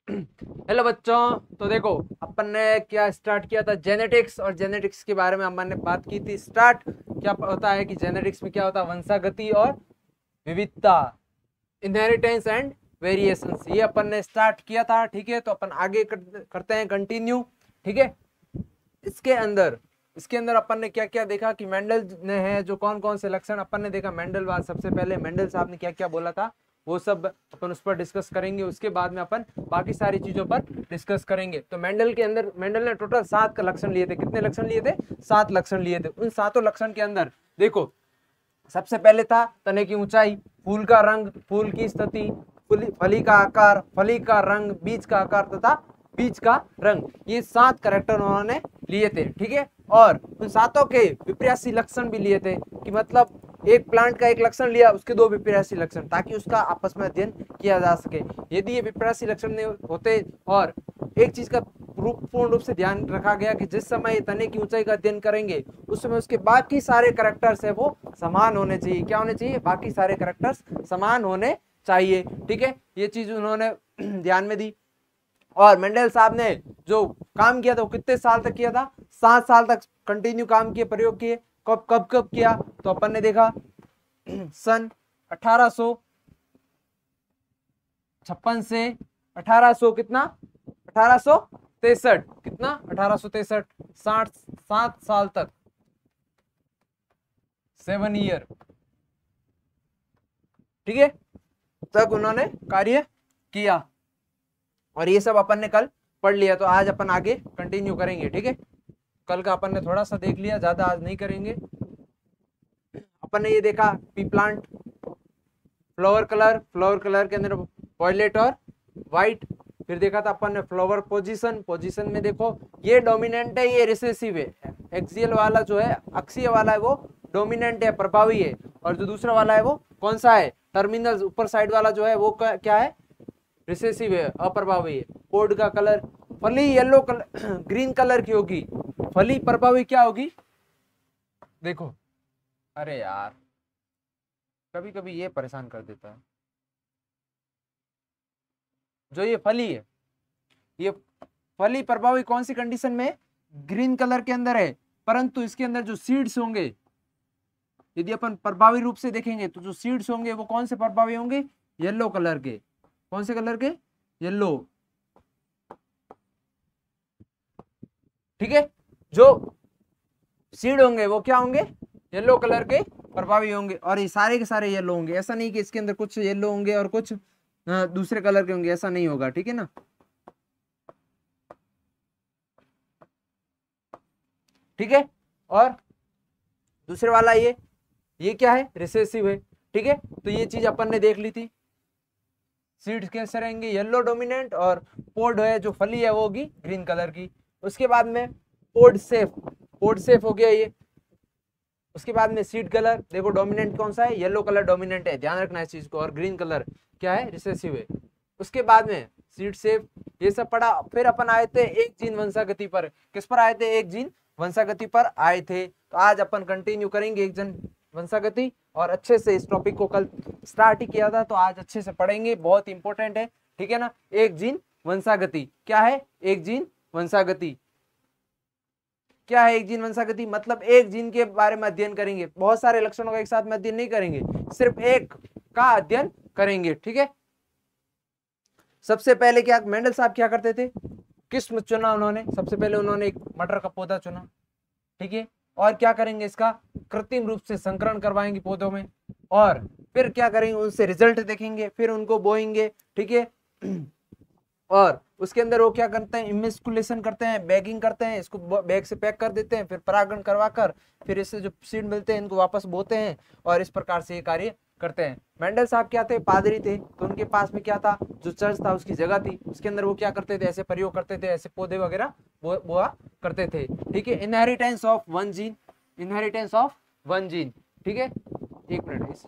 Hello बच्चों। तो देखो, अपन ने क्या स्टार्ट किया था, जेनेटिक्स, और जेनेटिक्स के बारे में अपन ने बात की थी स्टार्ट। क्या होता है कि जेनेटिक्स में क्या होता है, वंशागति और विविधता, इनहेरिटेंस एंड वेरिएशंस, ये अपन ने स्टार्ट किया था। ठीक है, तो अपन आगे करते हैं कंटिन्यू। ठीक है, इसके अंदर अपन ने क्या क्या देखा कि मेंडल ने है जो कौन कौन से लक्षण अपन ने देखा। मेंडल बाद सबसे पहले मेंडल साहब ने क्या क्या बोला था वो सब अपन उस पर डिस्कस करेंगे। उसके बाद में अपन बाकी सारी चीजों पर डिस्कस करेंगे। तो मेंडल के अंदर मेंडल ने टोटल 7 का लक्षण लिए थे। कितने लक्षण लिए थे? 7 लक्षण लिए थे। उन 7 लक्षण के अंदर देखो, सबसे पहले था तने की ऊंचाई, फूल का रंग, फूल की स्थिति, फली का आकार, फली का रंग, बीज का आकार तथा बीज का रंग। ये 7 कैरेक्टर उन्होंने लिए थे। ठीक है, और उन 7 के विपर्यासी लक्षण भी लिए थे कि मतलब एक प्लांट का एक लक्षण लिया, उसके 2 विपर्यासी लक्षण, ताकि उसका आपस में अध्ययन किया जा सके। यदि ये विपर्यासी लक्षण नहीं होते और एक चीज का पूर्ण रूप से ध्यान रखा गया कि जिस समय तने की ऊंचाई का अध्ययन करेंगे उस समय उसके बाकी सारे कैरेक्टर्स है वो समान होने चाहिए। क्या होने चाहिए? बाकी सारे कैरेक्टर्स समान होने चाहिए। ठीक है, ये चीज उन्होंने ध्यान में दी। और मेंडल साहब ने जो काम किया था वो कितने साल तक किया था? 7 साल तक कंटिन्यू काम किए, प्रयोग किए। कब कब कब किया? तो अपन ने देखा सन 1856 से 1800 कितना 1863, कितना 1863, 7 साल तक, 7 ईयर। ठीक है, तक उन्होंने कार्य किया और ये सब अपन ने कल पढ़ लिया। तो आज अपन आगे कंटिन्यू करेंगे। ठीक है, कल का अपन ने थोड़ा सा देख लिया, ज्यादा आज नहीं करेंगे। अपन ने ये देखा पी प्लांट, फ्लावर कलर के अंदर वॉयलेट और व्हाइट। फिर देखा था अपन ने फ्लावर पोजीशन में देखो ये डोमिनेंट है, ये रिसेसिव है। एक्सियल वाला जो है, अक्षीय वाला है वो डोमिनेंट है, प्रभावी है। और जो दूसरा वाला है वो कौन सा है? टर्मिनल ऊपर साइड वाला जो है वो क्या है? रिसेसिव है, अप्रभावी है। पोड का कलर, फली येलो कलर ग्रीन कलर की होगी, फली प्रभावी क्या होगी? देखो, अरे यार कभी कभी ये परेशान कर देता है। जो ये फली है, ये फली प्रभावी कौन सी कंडीशन में? ग्रीन कलर के अंदर है। परंतु इसके अंदर जो सीड्स होंगे, यदि अपन प्रभावी रूप से देखेंगे तो जो सीड्स होंगे वो कौन से प्रभावी होंगे? येलो कलर के। कौन से कलर के? येलो। ठीक है, जो सीड होंगे वो क्या होंगे? येलो कलर के प्रभावी होंगे। और ये सारे के सारे येलो होंगे। ऐसा नहीं कि इसके अंदर कुछ येलो होंगे और कुछ दूसरे कलर के होंगे, ऐसा नहीं होगा। ठीक है ना? ठीक है, और दूसरे वाला ये क्या है? रिसेसिव है। ठीक है, तो ये चीज अपन ने देख ली थी। सीड्स कैसे रहेंगे? येलो डोमिनेंट, और पोड है जो फली है वो होगी ग्रीन कलर की। उसके बाद में पोड सेफ हो गया ये। उसके बाद में सीड कलर, देखो डोमिनेंट कौन सा है? येलो कलर डोमिनेंट है, ध्यान रखना इस चीज को। और ग्रीन कलर क्या है? रिसेसिव है। उसके बाद में सीड सेफ, ये सब पढ़ा। फिर अपन आए थे एक जीन वंशागति पर। किस पर आए थे? एक जीन वंशागति पर आए थे। तो आज अपन कंटिन्यू करेंगे एक जीन वंशागति, और अच्छे से इस टॉपिक को कल स्टार्ट ही किया था तो आज अच्छे से पढ़ेंगे, बहुत इंपॉर्टेंट है। ठीक है ना? एक जीन वंशागति क्या है? एक जीन वंशागति क्या है? एक जीन वंशागति मतलब एक जीन के बारे में अध्ययन करेंगे। बहुत सारे लक्षणों का एक साथ में अध्ययन नहीं करेंगे, सिर्फ एक का अध्ययन करेंगे। ठीक है, सबसे पहले क्या मेंडल साहब क्या करते थे? किस्म चुना उन्होंने। सबसे पहले उन्होंने एक मटर का पौधा चुना। ठीक है, और क्या करेंगे? इसका कृत्रिम रूप से संकरण करवाएंगे पौधों में, और फिर क्या करेंगे? उनसे रिजल्ट देखेंगे, फिर उनको बोएंगे। ठीक है, और उसके अंदर वो क्या करते हैं? इमेस्कुलेशन करते हैं, बैगिंग करते हैं, इसको बैग से पैक कर देते हैं, फिर परागण करवाकर फिर इससे जो सीड मिलते हैं इनको वापस बोते हैं, और इस प्रकार से ये कार्य करते हैं। मेंडल साहब क्या थे? पादरी थे। तो उनके पास में क्या था? जो चर्च था उसकी जगह थी, उसके अंदर वो क्या करते थे? ऐसे प्रयोग करते थे, ऐसे पौधे वगैरह बोआ करते थे। ठीक है, inheritance of one gene, inheritance of one gene. ठीक है, एक मिनट इसे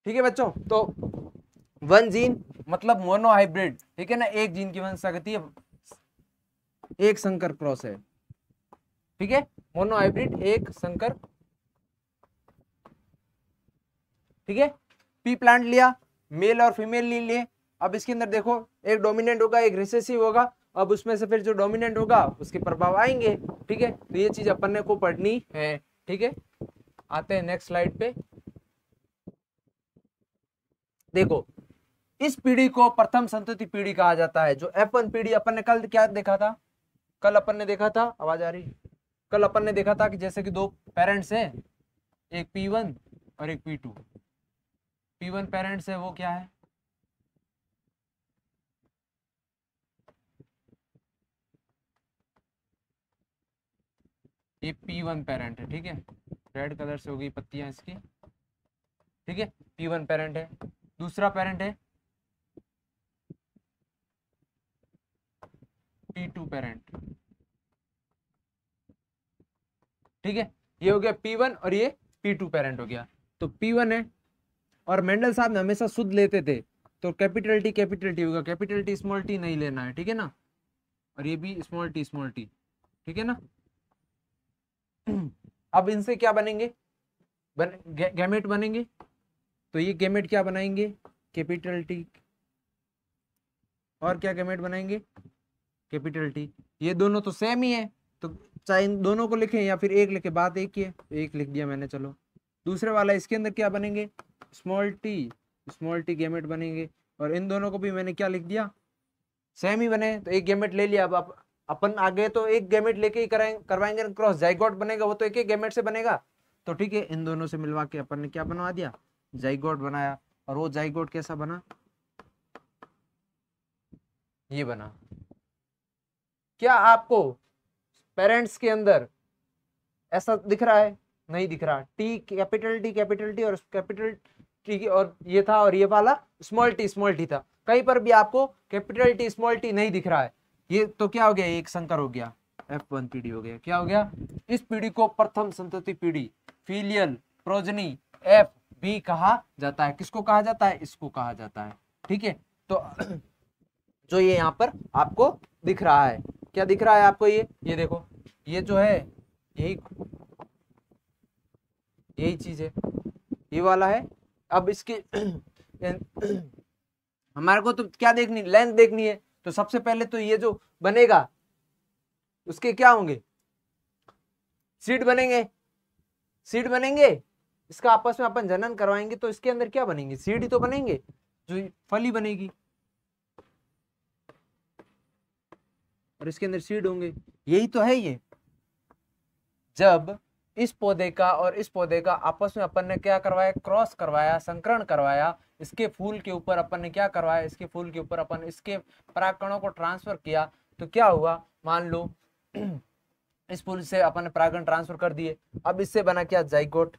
ठीक है बच्चों। तो वन जीन मतलब मोनोहाइब्रिड। ठीक है ना? एक जीन की वंशागति है, एक संकर क्रॉस है। ठीक है, मोनोहाइब्रिड एक संकर, ठीक है। पी प्लांट लिया, मेल और फीमेल ले लिए। अब इसके अंदर देखो एक डोमिनेंट होगा एक रिसेसिव होगा, अब उसमें से फिर जो डोमिनेंट होगा उसके प्रभाव आएंगे, ठीक है। तो ये चीज अपन ने को पढ़नी है, ठीक है। आते हैं नेक्स्ट स्लाइड पे। देखो इस पीढ़ी को प्रथम संतति पीढ़ी कहा जाता है। जो F1 पीढ़ी अपन ने कल क्या देखा था, कल अपन ने देखा था, आवाज आ रही, कल अपन ने देखा था कि जैसे कि दो पेरेंट्स हैं, एक P1 और एक P2। P1 पेरेंट्स है वो क्या है, ये P1 पेरेंट है, ठीक है। रेड कलर से हो गई पत्तियां इसकी, ठीक है। P1 पेरेंट है। दूसरा पेरेंट है P2 पेरेंट, ठीक है। ये हो गया P1 और ये P2 पेरेंट हो गया। तो P1 है, और मेंडल साहब ने हमेशा शुद्ध लेते थे, तो कैपिटल टी होगा, कैपिटल टी स्मॉल टी नहीं लेना है, ठीक है ना। और ये भी स्मॉल टी, ठीक है ना। अब इनसे क्या बनेंगे, गैमेट बनेंगे। तो ये गैमेट क्या बनाएंगे, कैपिटल टी, और क्या गैमेट बनाएंगे, कैपिटल टी। ये दोनों तो सेम ही है, तो चाहे इन दोनों को लिखें या फिर एक लिखे, बात एक ही है, तो एक लिख दिया मैंने, चलो। दूसरे वाला इसके अंदर क्या बनेंगे, स्मॉल टी गैमेट बनेंगे, और इन दोनों को भी मैंने क्या लिख दिया, सेम ही बने, तो एक गैमेट ले लिया। अब अपन आगे तो एक गैमेट लेके ही करवाएंगे क्रॉस, जाइगोट बनेगा वो तो एक गैमेट से बनेगा। तो ठीक है, इन दोनों से मिलवा के अपन ने क्या बनवा दिया, जाइगोट बनाया। और वो जाइगोट कैसा बना, ये बना। क्या आपको पेरेंट्स के अंदर ऐसा दिख रहा है, नहीं दिख रहा, कैपिटल टी और कैपिटल टी और ये था, और ये वाला स्मॉल टी था। कहीं पर भी आपको कैपिटल टी स्मॉल टी नहीं दिख रहा है, ये तो क्या हो गया, एक संकर हो गया, F1 पीढ़ी हो गया। क्या हो गया, इस पीढ़ी को प्रथम संतति पीढ़ी, फीलियल प्रोजनी FB कहा जाता है। किसको कहा जाता है, इसको कहा जाता है, ठीक है। तो जो ये यहाँ पर आपको दिख रहा है, क्या दिख रहा है आपको, ये देखो, ये जो है यही चीज है, ये वाला है। अब इसकी हमारे को तो क्या देखनी, लेंथ देखनी है। तो सबसे पहले तो ये जो बनेगा उसके क्या होंगे, सीड बनेंगे। इसका आपस में अपन जनन करवाएंगे, तो इसके अंदर क्या बनेंगे, सीड ही तो बनेंगे, जो फली बनेगी, और इसके अंदर सीड होंगे, यही तो है। ये जब इस पौधे का और इस पौधे का आपस में अपन ने क्या करवाया, क्रॉस करवाया, संकरण करवाया, इसके फूल के ऊपर अपन ने क्या करवाया, इसके फूल के ऊपर अपन इसके परागकणों को ट्रांसफर किया, तो क्या हुआ, मान लो इस फूल से अपन ने परागकण ट्रांसफर कर दिए। अब इससे बना क्या, जाइगोट।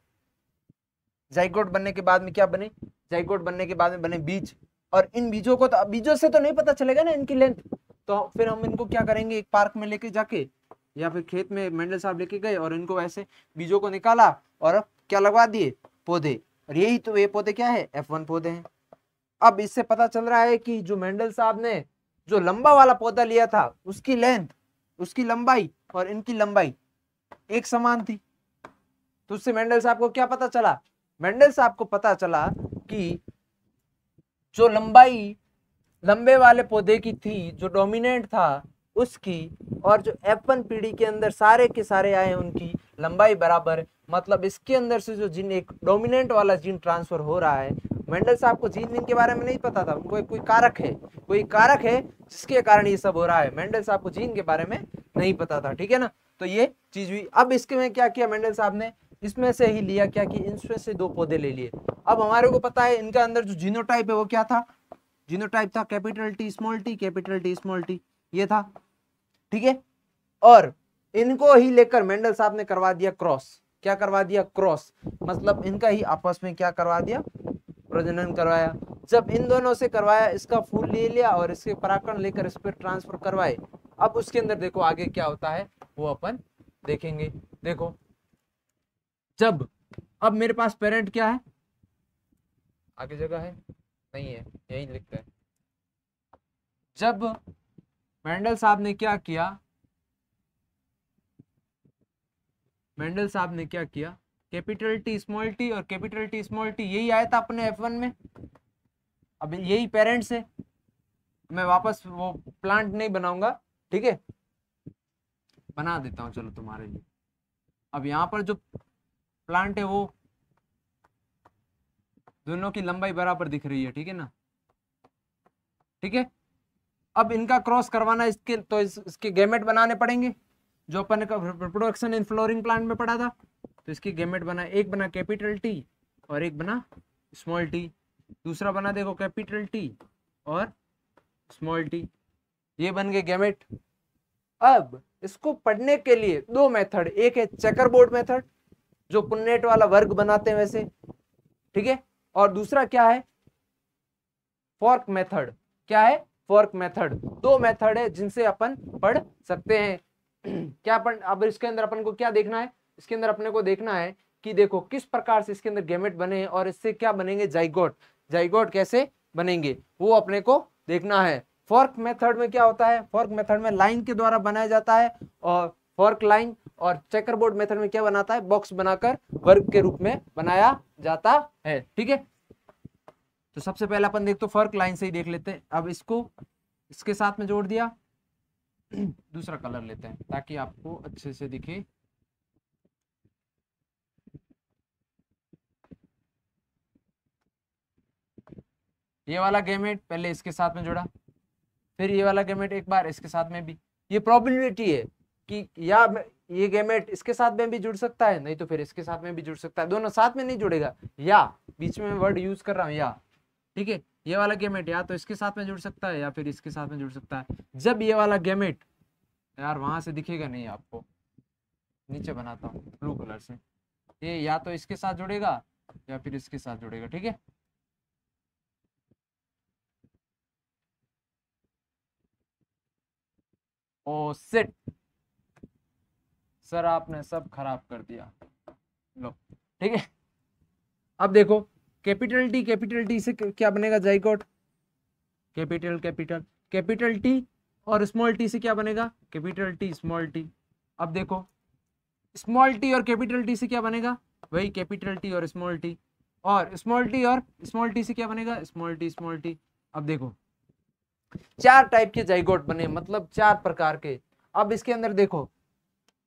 जाइगोट बनने के बाद में क्या बने, जाइगोट बनने के बाद में बने बीज। और इन बीजों को तो, बीजों से तो नहीं पता चलेगा ना इनकी लेंथ, तो फिर हम इनको क्या करेंगे, एक पार्क में लेके जाके या फिर खेत में मेंडल साहब लेके गए, और इनको ऐसे बीजों को निकाला और क्या लगवा दिए, पौधे। और यही तो ये पौधे क्या है, F1 पौधे हैं। अब इससे पता चल रहा है कि जो मेंडल साहब ने जो लंबा वाला पौधा लिया था, उसकी लेंथ, उसकी लंबाई और इनकी लंबाई एक समान थी। तो उससे मेंडल साहब को क्या पता चला, मेंडल साहब को पता चला कि जो लंबाई लंबे वाले पौधे की थी, जो डोमिनेंट था उसकी, और जो F1 पीढ़ी के अंदर सारे के सारे आए उनकी लंबाई बराबर। मतलब इसके अंदर से जो जीन, एक डोमिनेंट वाला जीन ट्रांसफर हो रहा है। मेंडल साहब को जीन के बारे में नहीं पता था, उनको कोई कारक है जिसके कारण ये सब हो रहा है। मेंडल साहब को जीन के बारे में नहीं पता था, ठीक है ना। तो ये चीज हुई। अब इसके में क्या किया मेंडल साहब ने, इसमें से ही लिया क्या कि इसमें से दो पौधे ले लिए। अब हमारे को पता है इनका अंदर जो जीनोटाइप है वो क्या था, जीनोटाइप था कैपिटल टी स्मॉल टी, ये था, ठीक है। और इनको ही लेकर मेंडल साहब ने करवा दिया क्रॉस। क्या करवा दिया, क्रॉस, मतलब इनका ही आपस में क्या करवा दिया, प्रजनन करवाया। जब इन दोनों से करवाया, इसका फूल ले लिया और इसके परागकण लेकर इस पर ट्रांसफर करवाए। अब उसके अंदर देखो आगे क्या होता है वो अपन देखेंगे। देखो जब, अब मेरे पास पेरेंट क्या है, आगे जगह है नहीं है, यही लिखते हैं। जब मेंडल साहब ने क्या किया, मेंडल साहब ने क्या किया, कैपिटल टी स्मॉल टी और कैपिटल टी स्मॉल टी, यही आया था अपने F1 में। अब यही पेरेंट्स है, मैं वापस वो प्लांट नहीं बनाऊंगा, ठीक है, बना देता हूं चलो तुम्हारे लिए। अब यहाँ पर जो प्लांट है वो दोनों की लंबाई बराबर दिख रही है, ठीक है ना, ठीक है। अब इनका क्रॉस करवाना, इसके तो इसके गैमेट बनाने पड़ेंगे, जो अपन का रिप्रोडक्शन इन फ्लोरिंग प्लांट में पढ़ा था। तो इसकी गैमेट बना, एक बना कैपिटल टी और एक बना स्मॉल टी, दूसरा बना देखो कैपिटल टी और स्मॉल टी, ये बन गए गैमेट। अब इसको पढ़ने के लिए दो मेथड, एक है चेकर बोर्ड मेथड जो पुन्नेट वाला वर्ग बनाते हैं वैसे, ठीक है, और दूसरा क्या है, फॉर्क मेथड। क्या है, फॉर्क मेथड। दो मेथड है जिनसे अपन पढ़ सकते हैं। क्या अपन, अब इसके अंदर अपन को क्या देखना है, इसके अंदर अपने को देखना है कि देखो किस प्रकार से इसके अंदर गैमेट बने हैं और इससे क्या बनेंगे, जाइगोट, जाइगोट कैसे बनेंगे वो अपने को देखना है। फॉर्क मेथड में क्या होता है, फॉर्क मेथड में लाइन के द्वारा बनाया जाता है, और फॉर्क लाइन, और चेकरबोर्ड मेथड में क्या बनाता है, बॉक्स बनाकर वर्ग के रूप में बनाया जाता है, ठीक है। तो सबसे पहले अपन देख तो फॉर्क लाइन से ही देख लेते हैं। अब इसको इसके साथ में जोड़ दिया, दूसरा कलर लेते हैं ताकि आपको अच्छे से दिखे। ये वाला गैमेट पहले इसके साथ में जोड़ा, फिर ये वाला गैमेट एक बार इसके साथ में भी। ये प्रोबेबिलिटी है कि या ये गैमेट इसके साथ में भी जुड़ सकता है, नहीं तो फिर इसके साथ में भी जुड़ सकता है, दोनों साथ में नहीं जुड़ेगा, या बीच में वर्ड यूज कर रहा हूं या, ठीक है। ये वाला गैमेट या तो इसके साथ में जुड़ सकता है या फिर इसके साथ में जुड़ सकता है। जब ये वाला गैमेट, यार वहां से दिखेगा नहीं आपको, नीचे बनाता हूँ ब्लू कलर से, ये या तो इसके साथ जुड़ेगा या फिर इसके साथ जुड़ेगा, ठीक है। ओ सिट सर, आपने सब खराब कर दिया, लो, ठीक है। अब देखो कैपिटल टी से क्या बनेगा, zygote, capital capital capital T, और स्मॉल टी से क्या बनेगा, कैपिटल टी स्मॉल टी। अब देखो स्मॉल टी और कैपिटल टी से क्या बनेगा, वही कैपिटल टी और स्मॉल टी, और स्मॉल टी से क्या बनेगा, स्मॉल टी स्मॉल टी। अब देखो चार टाइप के जाइगोट बने, मतलब चार प्रकार के। अब इसके अंदर देखो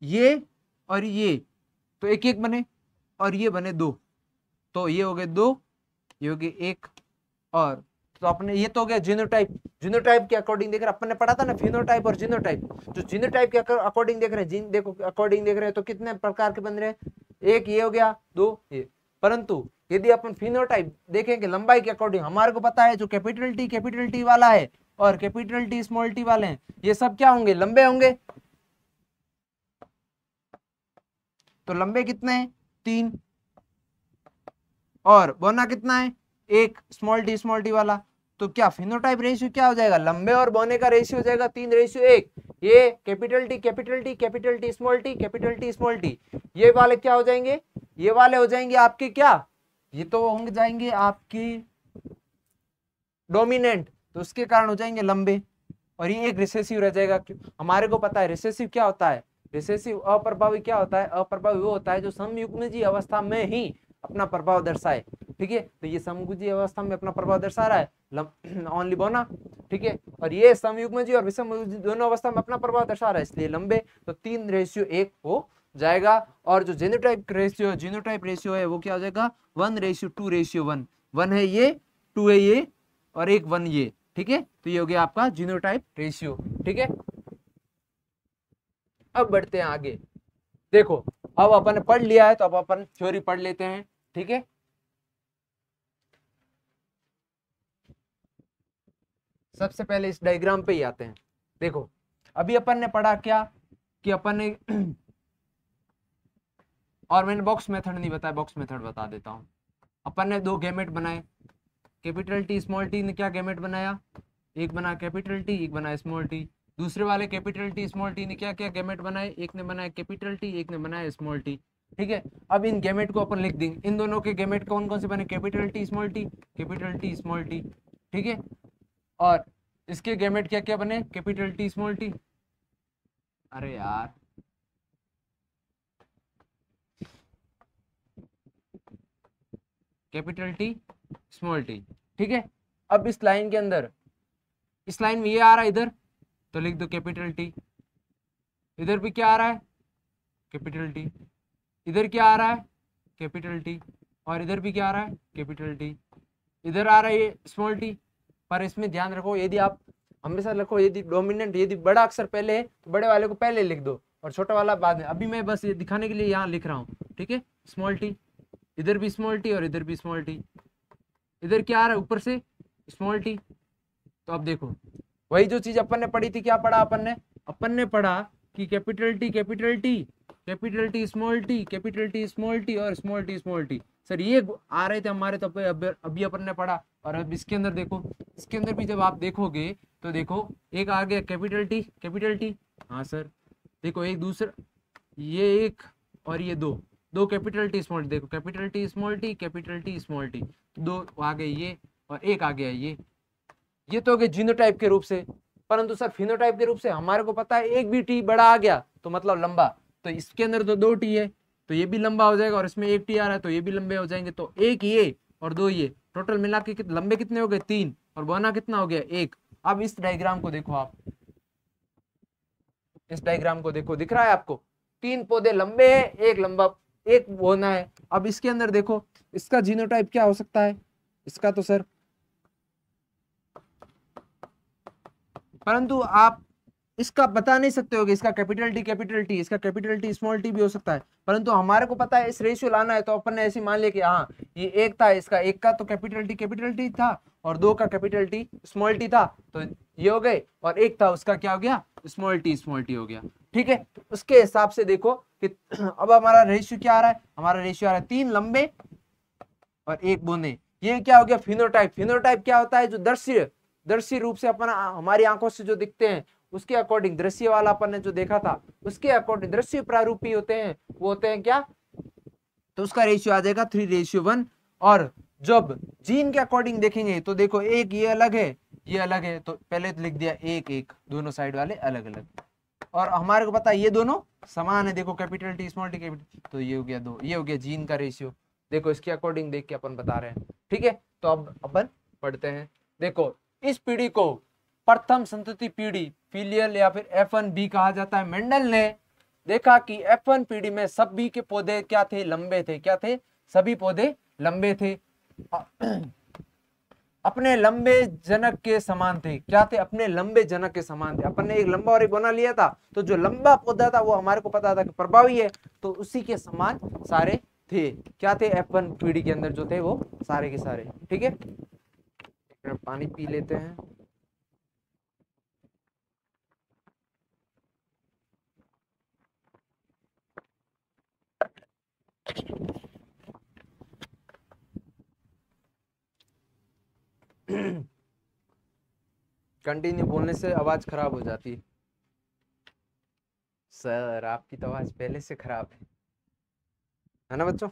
ये और ये तो एक एक बने, और ये बने दो, तो ये हो गए दो, ये हो गए एक, और तो अपने ये तो हो गया जीनोटाइप। जीनोटाइप के अकॉर्डिंग देख रहे, अपन ने पढ़ा था ना फिनोटाइप और जीनोटाइप। जो जीनोटाइप के अकॉर्डिंग देख रहे हैं, जीन देखो अकॉर्डिंग देख रहे हैं, तो कितने प्रकार के बन रहे हैं, एक ये हो गया, दो ये। परंतु यदि अपन फिनोटाइप देखेंगे लंबाई के अकॉर्डिंग, हमारे को पता है जो कैपिटल टी वाला है और कैपिटल टी स्मॉल टी वाले हैं, ये सब क्या होंगे, लंबे होंगे। तो लंबे कितने हैं, 3, और बोना कितना है, एक, स्मॉल टी वाला। तो क्या फिनोटाइप रेशियो क्या हो जाएगा, लंबे और बोने का रेशियो हो जाएगा 3:1। ये कैपिटल टी स्मॉल टी, ये वाले क्या हो जाएंगे, ये वाले हो जाएंगे आपके क्या, ये तो होंगे जाएंगे आपके डोमिनेंट, तो उसके कारण हो जाएंगे लंबे, और ये एक रिसेसिव रह जाएगा। हमारे को पता है रिसेसिव क्या होता है, रिसेसिव अप्रभावी क्या होता है, अप्रभावी वो होता है जो समयुग्मजीय अवस्था में ही अपना प्रभाव दर्शाए, ठीक है। तो ये समयुग्मजीय अवस्था में अपना प्रभाव दर्शा रहा है ओनली बोना, ठीक है, और ये समयुग्मजीय और विषमयुग्मजीय दोनों अवस्था में अपना प्रभाव दर्शा रहा है, इसलिए लंबे। तो 3:1 हो जाएगा। और जो जीनोटाइप रेशियो है वो क्या हो जाएगा, 1:2:1। 1 है ये, 2 है ये, और एक 1 ये, ठीक है। तो ये हो गया आपका जीनोटाइप रेशियो, ठीक है। अब बढ़ते हैं आगे। देखो अब अपन ने पढ़ लिया है तो अब अपन थ्योरी पढ़ लेते हैं, ठीक है। सबसे पहले इस डायग्राम पे ही आते हैं। देखो अभी अपन ने पढ़ा क्या कि अपन ने और मैंने बॉक्स मेथड नहीं बताया, बॉक्स मेथड बता देता हूं। अपन ने दो गैमेट बनाए, कैपिटल टी स्मॉल टी ने क्या गैमेट बनाया, एक बना कैपिटल टी, एक बना स्मॉल टी। दूसरे वाले कैपिटल टी स्मॉल टी ने क्या क्या गैमेट बनाए, एक ने बनाया कैपिटल टी, एक ने बनाया स्मॉल टी, ठीक है। अब इन गैमेट को अपन लिख देंगे, इन दोनों के गैमेट कौन कौन से बने, capital T small T, capital T small T, ठीक है। और इसके गैमेट क्या क्या बने, कैपिटल टी स्मॉल टी, अरे यार कैपिटल टी स्मॉल टी, ठीक है। अब इस लाइन के अंदर, इस लाइन में ये आ रहा है इधर, तो लिख दो कैपिटल टी। इधर भी क्या आ रहा है, कैपिटल टी। इधर क्या आ रहा है, कैपिटल टी। और इधर भी क्या आ रहा है, कैपिटल टी। इधर आ रहा है ये स्मॉल टी। पर इसमें ध्यान रखो, यदि आप हमेशा लिखो, यदि डोमिनेंट, यदि बड़ा अक्षर पहले है तो बड़े वाले को पहले लिख दो और छोटा वाला बाद में। अभी मैं बस ये दिखाने के लिए यहाँ लिख रहा हूँ, ठीक है। स्मॉल टी, इधर भी स्मॉल टी और इधर भी स्मॉल टी। इधर क्या आ रहा है, ऊपर से स्मॉल टी। तो अब देखो, वही जो चीज अपन ने पढ़ी थी, क्या पढ़ा अपन ने पढ़ा कि capital T capital T, capital T small T, capital T small T और small T small T. Sir ये आ रहे थे हमारे, तो अभी अपन ने पढ़ा। और अब इसके अंदर देखो, इसके अंदर भी जब आप देखोगे तो देखो, एक आ गया कैपिटल टी कैपिटल टी, हाँ सर। देखो एक दूसरा, ये एक और ये दो, दो कैपिटल टी स्मॉल टी। देखो capital T small T, capital T small T, दो आ गए ये और एक आ गया ये तो हो गए जीनोटाइप के रूप से। परंतु सर फिनोटाइप के रूप से हमारे को पता है एक भी टी बड़ा आ गया तो मतलब लंबा। तो इसके अंदर तो दो टी है तो ये भी लंबा हो जाएगा, और इसमें एक टी आ रहा है तो ये भी लंबे हो जाएंगे। तो एक ये और दो ये, टोटल मिला के लंबे कितने हो गए, 3, और बौना कितना हो गया, 1। अब इस डायग्राम को देखो आप, इस डायग्राम को देखो, दिख रहा है आपको, 3 पौधे लंबे हैं, एक लंबा, एक बौना है। अब इसके अंदर देखो, इसका जीनोटाइप क्या हो सकता है, इसका तो सर, परंतु आप इसका बता नहीं सकते होगे, इसका कैपिटल टी, इसका कैपिटल टी स्मॉल टी भी हो सकता है। परंतु हमारे को पता है इस रेशियो लाना है, तो अपन ने ऐसे मान लिया कि हाँ ये एक था, इसका एक का तो कैपिटल टी था और 2 का कैपिटल टी स्मॉल टी था, तो ये हो गए। और एक था उसका क्या हो गया, स्मॉल टी हो गया, ठीक है। तो उसके हिसाब से देखो कि अब हमारा रेशियो क्या आ रहा है, हमारा रेशियो आ रहा है 3 लंबे और 1 बूंदे। ये क्या हो गया, फिनोटाइप। फिनोटाइप क्या होता है, जो दृश्य रूप से अपन हमारी आंखों से जो दिखते हैं उसके अकॉर्डिंग, दृश्य वाला अपन ने जो देखा था उसके अकॉर्डिंग दृश्य प्रारूपी होते हैं, वो होते हैं क्या, तो उसका रेशियो आ जाएगा 3:1। और जब जीन के अकॉर्डिंग देखेंगे तो देखो, एक ये अलग है, ये अलग है, तो पहले तो लिख दिया 1:1, दोनों साइड वाले अलग अलग। और हमारे को पता है ये दोनों समान है, देखो capital T small T capital, तो ये हो गया 2, ये हो गया जीन का रेशियो। देखो इसके अकॉर्डिंग देख के अपन बता रहे हैं, ठीक है। तो अब अपन पढ़ते हैं। देखो इस पीढ़ी को प्रथम संतति पीढ़ी, फीलियल या फिर F1B कहा जाता है। मेंडल ने देखा कि F1 पीढ़ी में सभी के पौधे क्या थे, लंबे थे। क्या थे, सभी पौधे लंबे थे, अपने लंबे जनक के समान थे। क्या थे, अपने लंबे जनक के समान थे। अपन ने एक लंबा और एक बना लिया था, तो जो लंबा पौधा था वो हमारे को पता था कि प्रभावी है, तो उसी के समान सारे थे। क्या थे, F1 पीढ़ी के अंदर जो थे वो सारे के सारे, ठीक है। पानी पी लेते हैं। कंटिन्यू बोलने से आवाज खराब हो जाती है। सर आपकी तो आवाज पहले से खराब है ना बच्चों।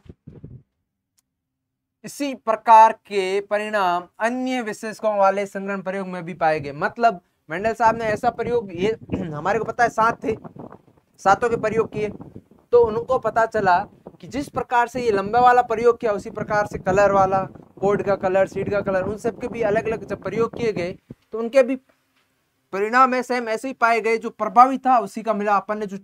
इसी प्रकार के परिणाम अन्य विशेषकों वाले संग्रहण प्रयोग में भी पाए गए। मतलब मेंडल साहब ने ऐसा प्रयोग, ये हमारे को पता है 7 थे, 7 के प्रयोग किए, तो उनको पता चला कि जिस प्रकार से ये लंबे वाला प्रयोग किया, उसी प्रकार से कलर वाला, कोड का कलर, सीड का कलर, उन सब के भी अलग अलग जब प्रयोग किए गए तो उनके भी परिणाम ऐसे हम ऐसे ही पाए गए। जो प्रभावी था उसी का मिला। अपन ने जो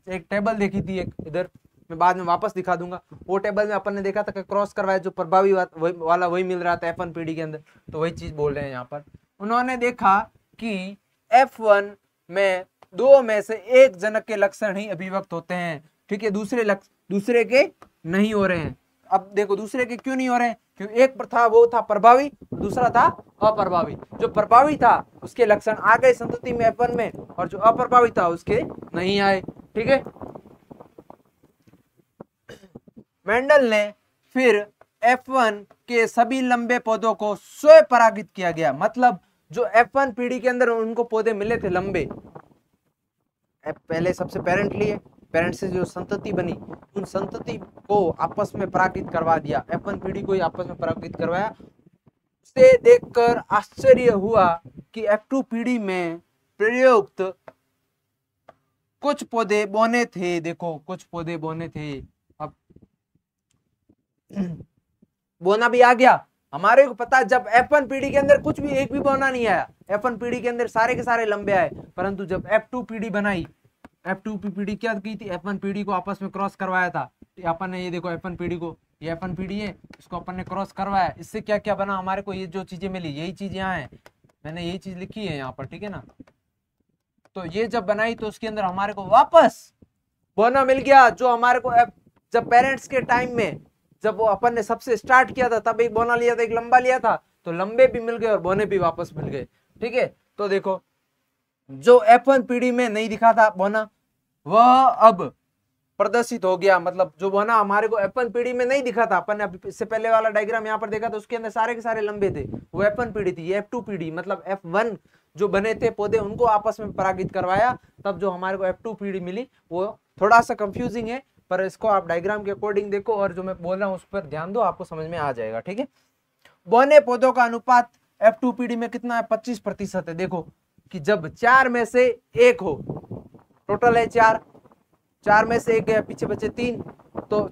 एक टेबल देखी थी, एक इधर मैं बाद में वापस दिखा दूंगा, वो टेबल में अपन ने देखा था कि क्रॉस करवाया, जो प्रभावी वाला वही मिल रहा था F1 पीढ़ी के अंदर। तो वही चीज बोल रहे हैं यहाँ पर। उन्होंने देखा कि F1 में 2 में से 1 जनक के लक्षण ही अभिव्यक्त होते हैं, ठीक है, दूसरे के नहीं हो रहे हैं। अब देखो दूसरे के क्यों नहीं हो रहे हैं, क्योंकि एक था वो था प्रभावी, दूसरा था अप्रभावी। जो प्रभावी था उसके लक्षण आ गए संतति में F1 में, और जो अप्रभावी था उसके नहीं आए, ठीक है। मेंडल ने फिर F1 के सभी लंबे पौधों को स्वयं परागित किया गया। मतलब जो F1 पीढ़ी के अंदर उनको पौधे मिले थे लंबे, पहले सबसे पेरेंट लिए, पेरेंट से जो संतति बनी, उन संतति को आपस में परागित करवा दिया। F1 पीढ़ी को ही आपस में परागित करवाया। उसे देखकर आश्चर्य हुआ कि F2 पीढ़ी में प्रयुक्त कुछ पौधे बौने थे। देखो कुछ पौधे बौने थे। अब बोना भी आ गया। हमारे को पता जब F1 पीढ़ी के अंदर कुछ भी एक भी बोना नहीं आया, F1 पीढ़ी के अंदर सारे के सारे लंबे आए, परंतु जब F2 पीढ़ी बनाई, F2 पीढ़ी क्या की थी, F1 पीढ़ी को आपस में क्रॉस करवाया था। अपन ने ये देखो F1 पीढ़ी को, ये F1 पीढ़ी है, इसको अपन ने क्रॉस करवाया, इससे क्या क्या बना हमारे को, ये जो चीजें मिली यही चीज यहाँ है, मैंने यही चीज लिखी है यहाँ पर, ठीक है ना। तो ये जब बनाई तो उसके अंदर हमारे को वापस बोना मिल गया, जो हमारे को जब पेरेंट्स के टाइम में जब वो अपन ने सबसे स्टार्ट किया था तब एक बोना लिया था, एक लंबा लिया था, तो लंबे भी मिल गए और बोने भी वापस मिल गए, ठीक है। तो देखो जो F1 पीढ़ी में नहीं दिखा था बोना, वह अब प्रदर्शित हो गया, मतलब जो बोना हमारे को F1 पीढ़ी में नहीं दिखा था, अपन ने इससे पहले वाला डायग्राम यहाँ पर देखा तो उसके अंदर सारे के सारे लंबे थे, वो F1 पीढ़ी थी। ये F2 पीढ़ी मतलब F1 जो बने थे पौधे उनको आपस में परागित करवाया, तब जो हमारे को F2 पीढ़ी मिली। वो थोड़ा सा कंफ्यूजिंग है, पर इसको आप डायग्राम के अकॉर्डिंग देखो और जो मैं बोल रहा हूँ उस पर ध्यान दो, आपको समझ में आ जाएगा, ठीक है। बोने पौधों का अनुपात F2 पीढ़ी में कितना है, 25% है। देखो कि जब 4 में से 1 हो, टोटल है 4 में से 1 गया, पीछे बचे 3, तो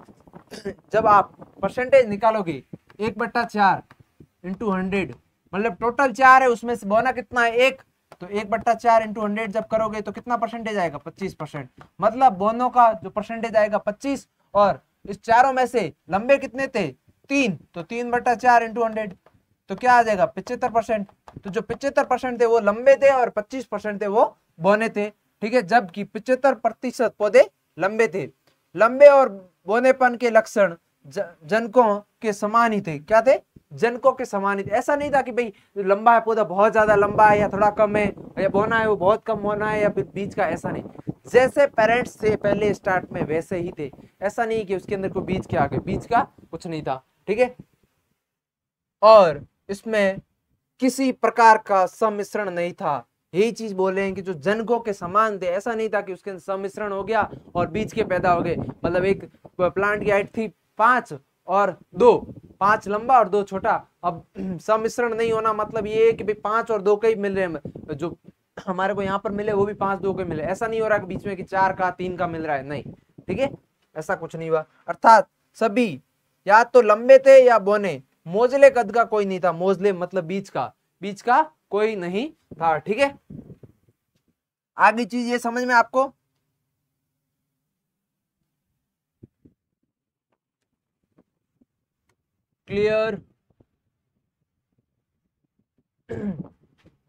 जब आप परसेंटेज निकालोगे 1/4 इंटू 100, मतलब टोटल 4 है, उसमें से बोना कितना है 1, तो 1/4 इंटू 100 जब करोगे तो कितना परसेंटेज आएगा, 25%। मतलब बोनों का जो परसेंटेज आएगा 25, और इस चारों में से लंबे कितने थे 3, तो 3/4 इंटू 100 तो क्या आ जाएगा 75%। तो जो 75% थे वो लंबे थे और 25% थे वो बोने थे, ठीक है। जबकि 75% पौधे लंबे थे। लंबे और बोनेपन के लक्षण जनकों के समान ही थे। क्या थे, जनकों के समान ही थे। ऐसा नहीं था कि भाई लंबा है पौधा, बहुत ज्यादा लंबा है या थोड़ा कम है, या बोना है वो बहुत कम होना है, या फिर बीच का, ऐसा नहीं। जैसे पेरेंट्स से पहले स्टार्ट में वैसे ही थे। ऐसा नहीं कि उसके अंदर कोई बीच के आगे, बीच का कुछ नहीं था, ठीक है। और इसमें किसी प्रकार का सम्मिश्रण नहीं था। यही चीज बोले हैं कि जो जनकों के समान थे, ऐसा नहीं था कि उसके अंदर सम्मिश्रण हो गया और बीच के पैदा हो गए। मतलब एक प्लांट की हाइट थी 5 और 2, 5 लंबा और 2 छोटा। अब सम्मिश्रण नहीं होना मतलब ये है कि भाई 5 और 2 के ही मिल रहे हैं, जो हमारे को यहाँ पर मिले वो भी 5 2 के मिले। ऐसा नहीं हो रहा कि बीच में कि 4 का 3 का मिल रहा है, नहीं, ठीक है, ऐसा कुछ नहीं हुआ। अर्थात सभी या तो लंबे थे या बोने, मोजले कद का कोई नहीं था। मोजले मतलब बीच का कोई नहीं था, ठीक है। आगे चीज ये समझ में आपको, क्लियर।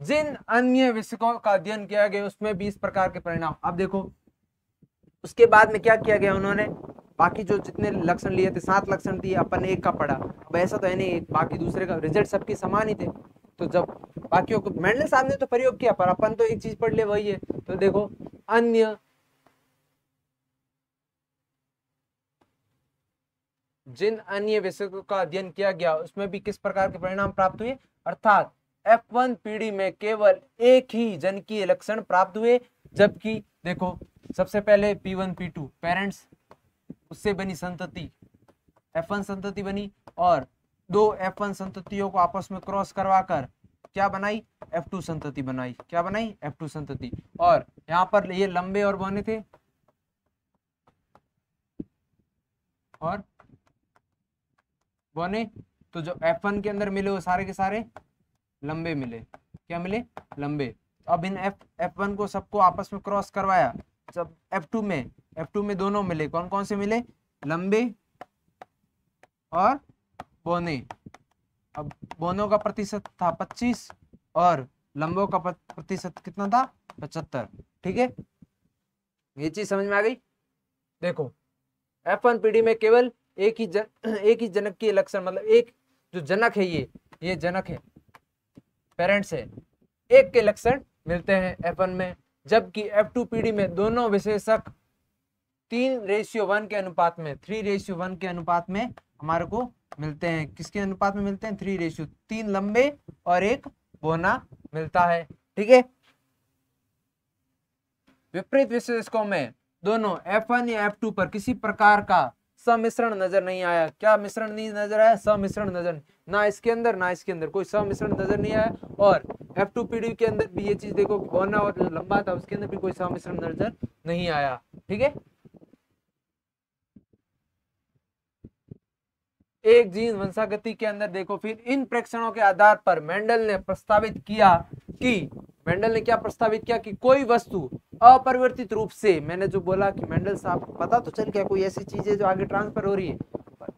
जिन अन्य विषयों का अध्ययन किया गया उसमें भी इस प्रकार के परिणाम। अब देखो उसके बाद में क्या किया गया, उन्होंने बाकी जो जितने लक्षण लिए थे, 7 लक्षण दिए, अपन एक का पढ़ा। अब ऐसा तो है नहीं बाकी दूसरे का रिजल्ट सबके समान ही थे, तो जब बाकियों को मेंडल साहब ने तो प्रयोग किया, पर अपन तो एक चीज पढ़ ले वही है। तो देखो अन्य जिन अन्य विषयों का अध्ययन किया गया उसमें भी किस प्रकार के परिणाम प्राप्त हुए, अर्थात F1 पीढ़ी में केवल एक ही जनकीय लक्षण प्राप्त हुए। जबकि देखो सबसे पहले P1 P2 पेरेंट्स, उससे बनी संतति F1 संतति बनी, और 2 F1 संततियों को आपस में क्रॉस करवाकर क्या बनाई, F2 संतति बनाई। क्या बनाई, F2 संतति। और यहाँ पर ये लंबे और बोने थे, और बोने, तो जो F1 के अंदर मिले वो सारे के सारे लंबे मिले। क्या मिले, लंबे। अब इन F1 को सबको आपस में क्रॉस करवाया, जब F2 में दोनों मिले। कौन कौन से मिले, लंबे और बोने। अब बोनों का प्रतिशत था 25 और लंबों का प्रतिशत कितना था, 75, ठीक है। ये चीज समझ में आ गई। देखो F1 पीढ़ी में केवल एक ही जनक की लक्षण, मतलब एक जो जनक है, ये जनक है, पेरेंट्स है, एक के लक्षण मिलते हैं F1 में। जबकि F2 पीढ़ी में दोनों विशेषक 3:1 के अनुपात में, 3:1 के अनुपात में हमारे को मिलते हैं। किसके अनुपात में मिलते हैं, 3 लंबे और 1 बोना मिलता है, ठीक है। विपरीत विशेषकों में दोनों F1 या F2 पर किसी प्रकार का सम्मिश्रण नजर नहीं आया। क्या मिश्रण नहीं नजर आया, सम्मिश्रण नजर, ना इसके अंदर ना इसके अंदर कोई सम्मिश्रण नजर नहीं आया। और F2 पीढ़ी के अंदर भी ये चीज देखो, बोना और जो लंबा था उसके अंदर भी कोई सम्मिश्रण नजर नहीं आया, ठीक है। एक जीन वंशागति के अंदर देखो, फिर इन प्रेक्षणों के आधार पर मेंडल ने क्या प्रस्तावित किया कि कोई वस्तु अपरिवर्तित रूप से, मैंने जो बोला कि मेंडल साहब पता तो चल गया कोई ऐसी चीज है जो आगे ट्रांसफर हो रही है,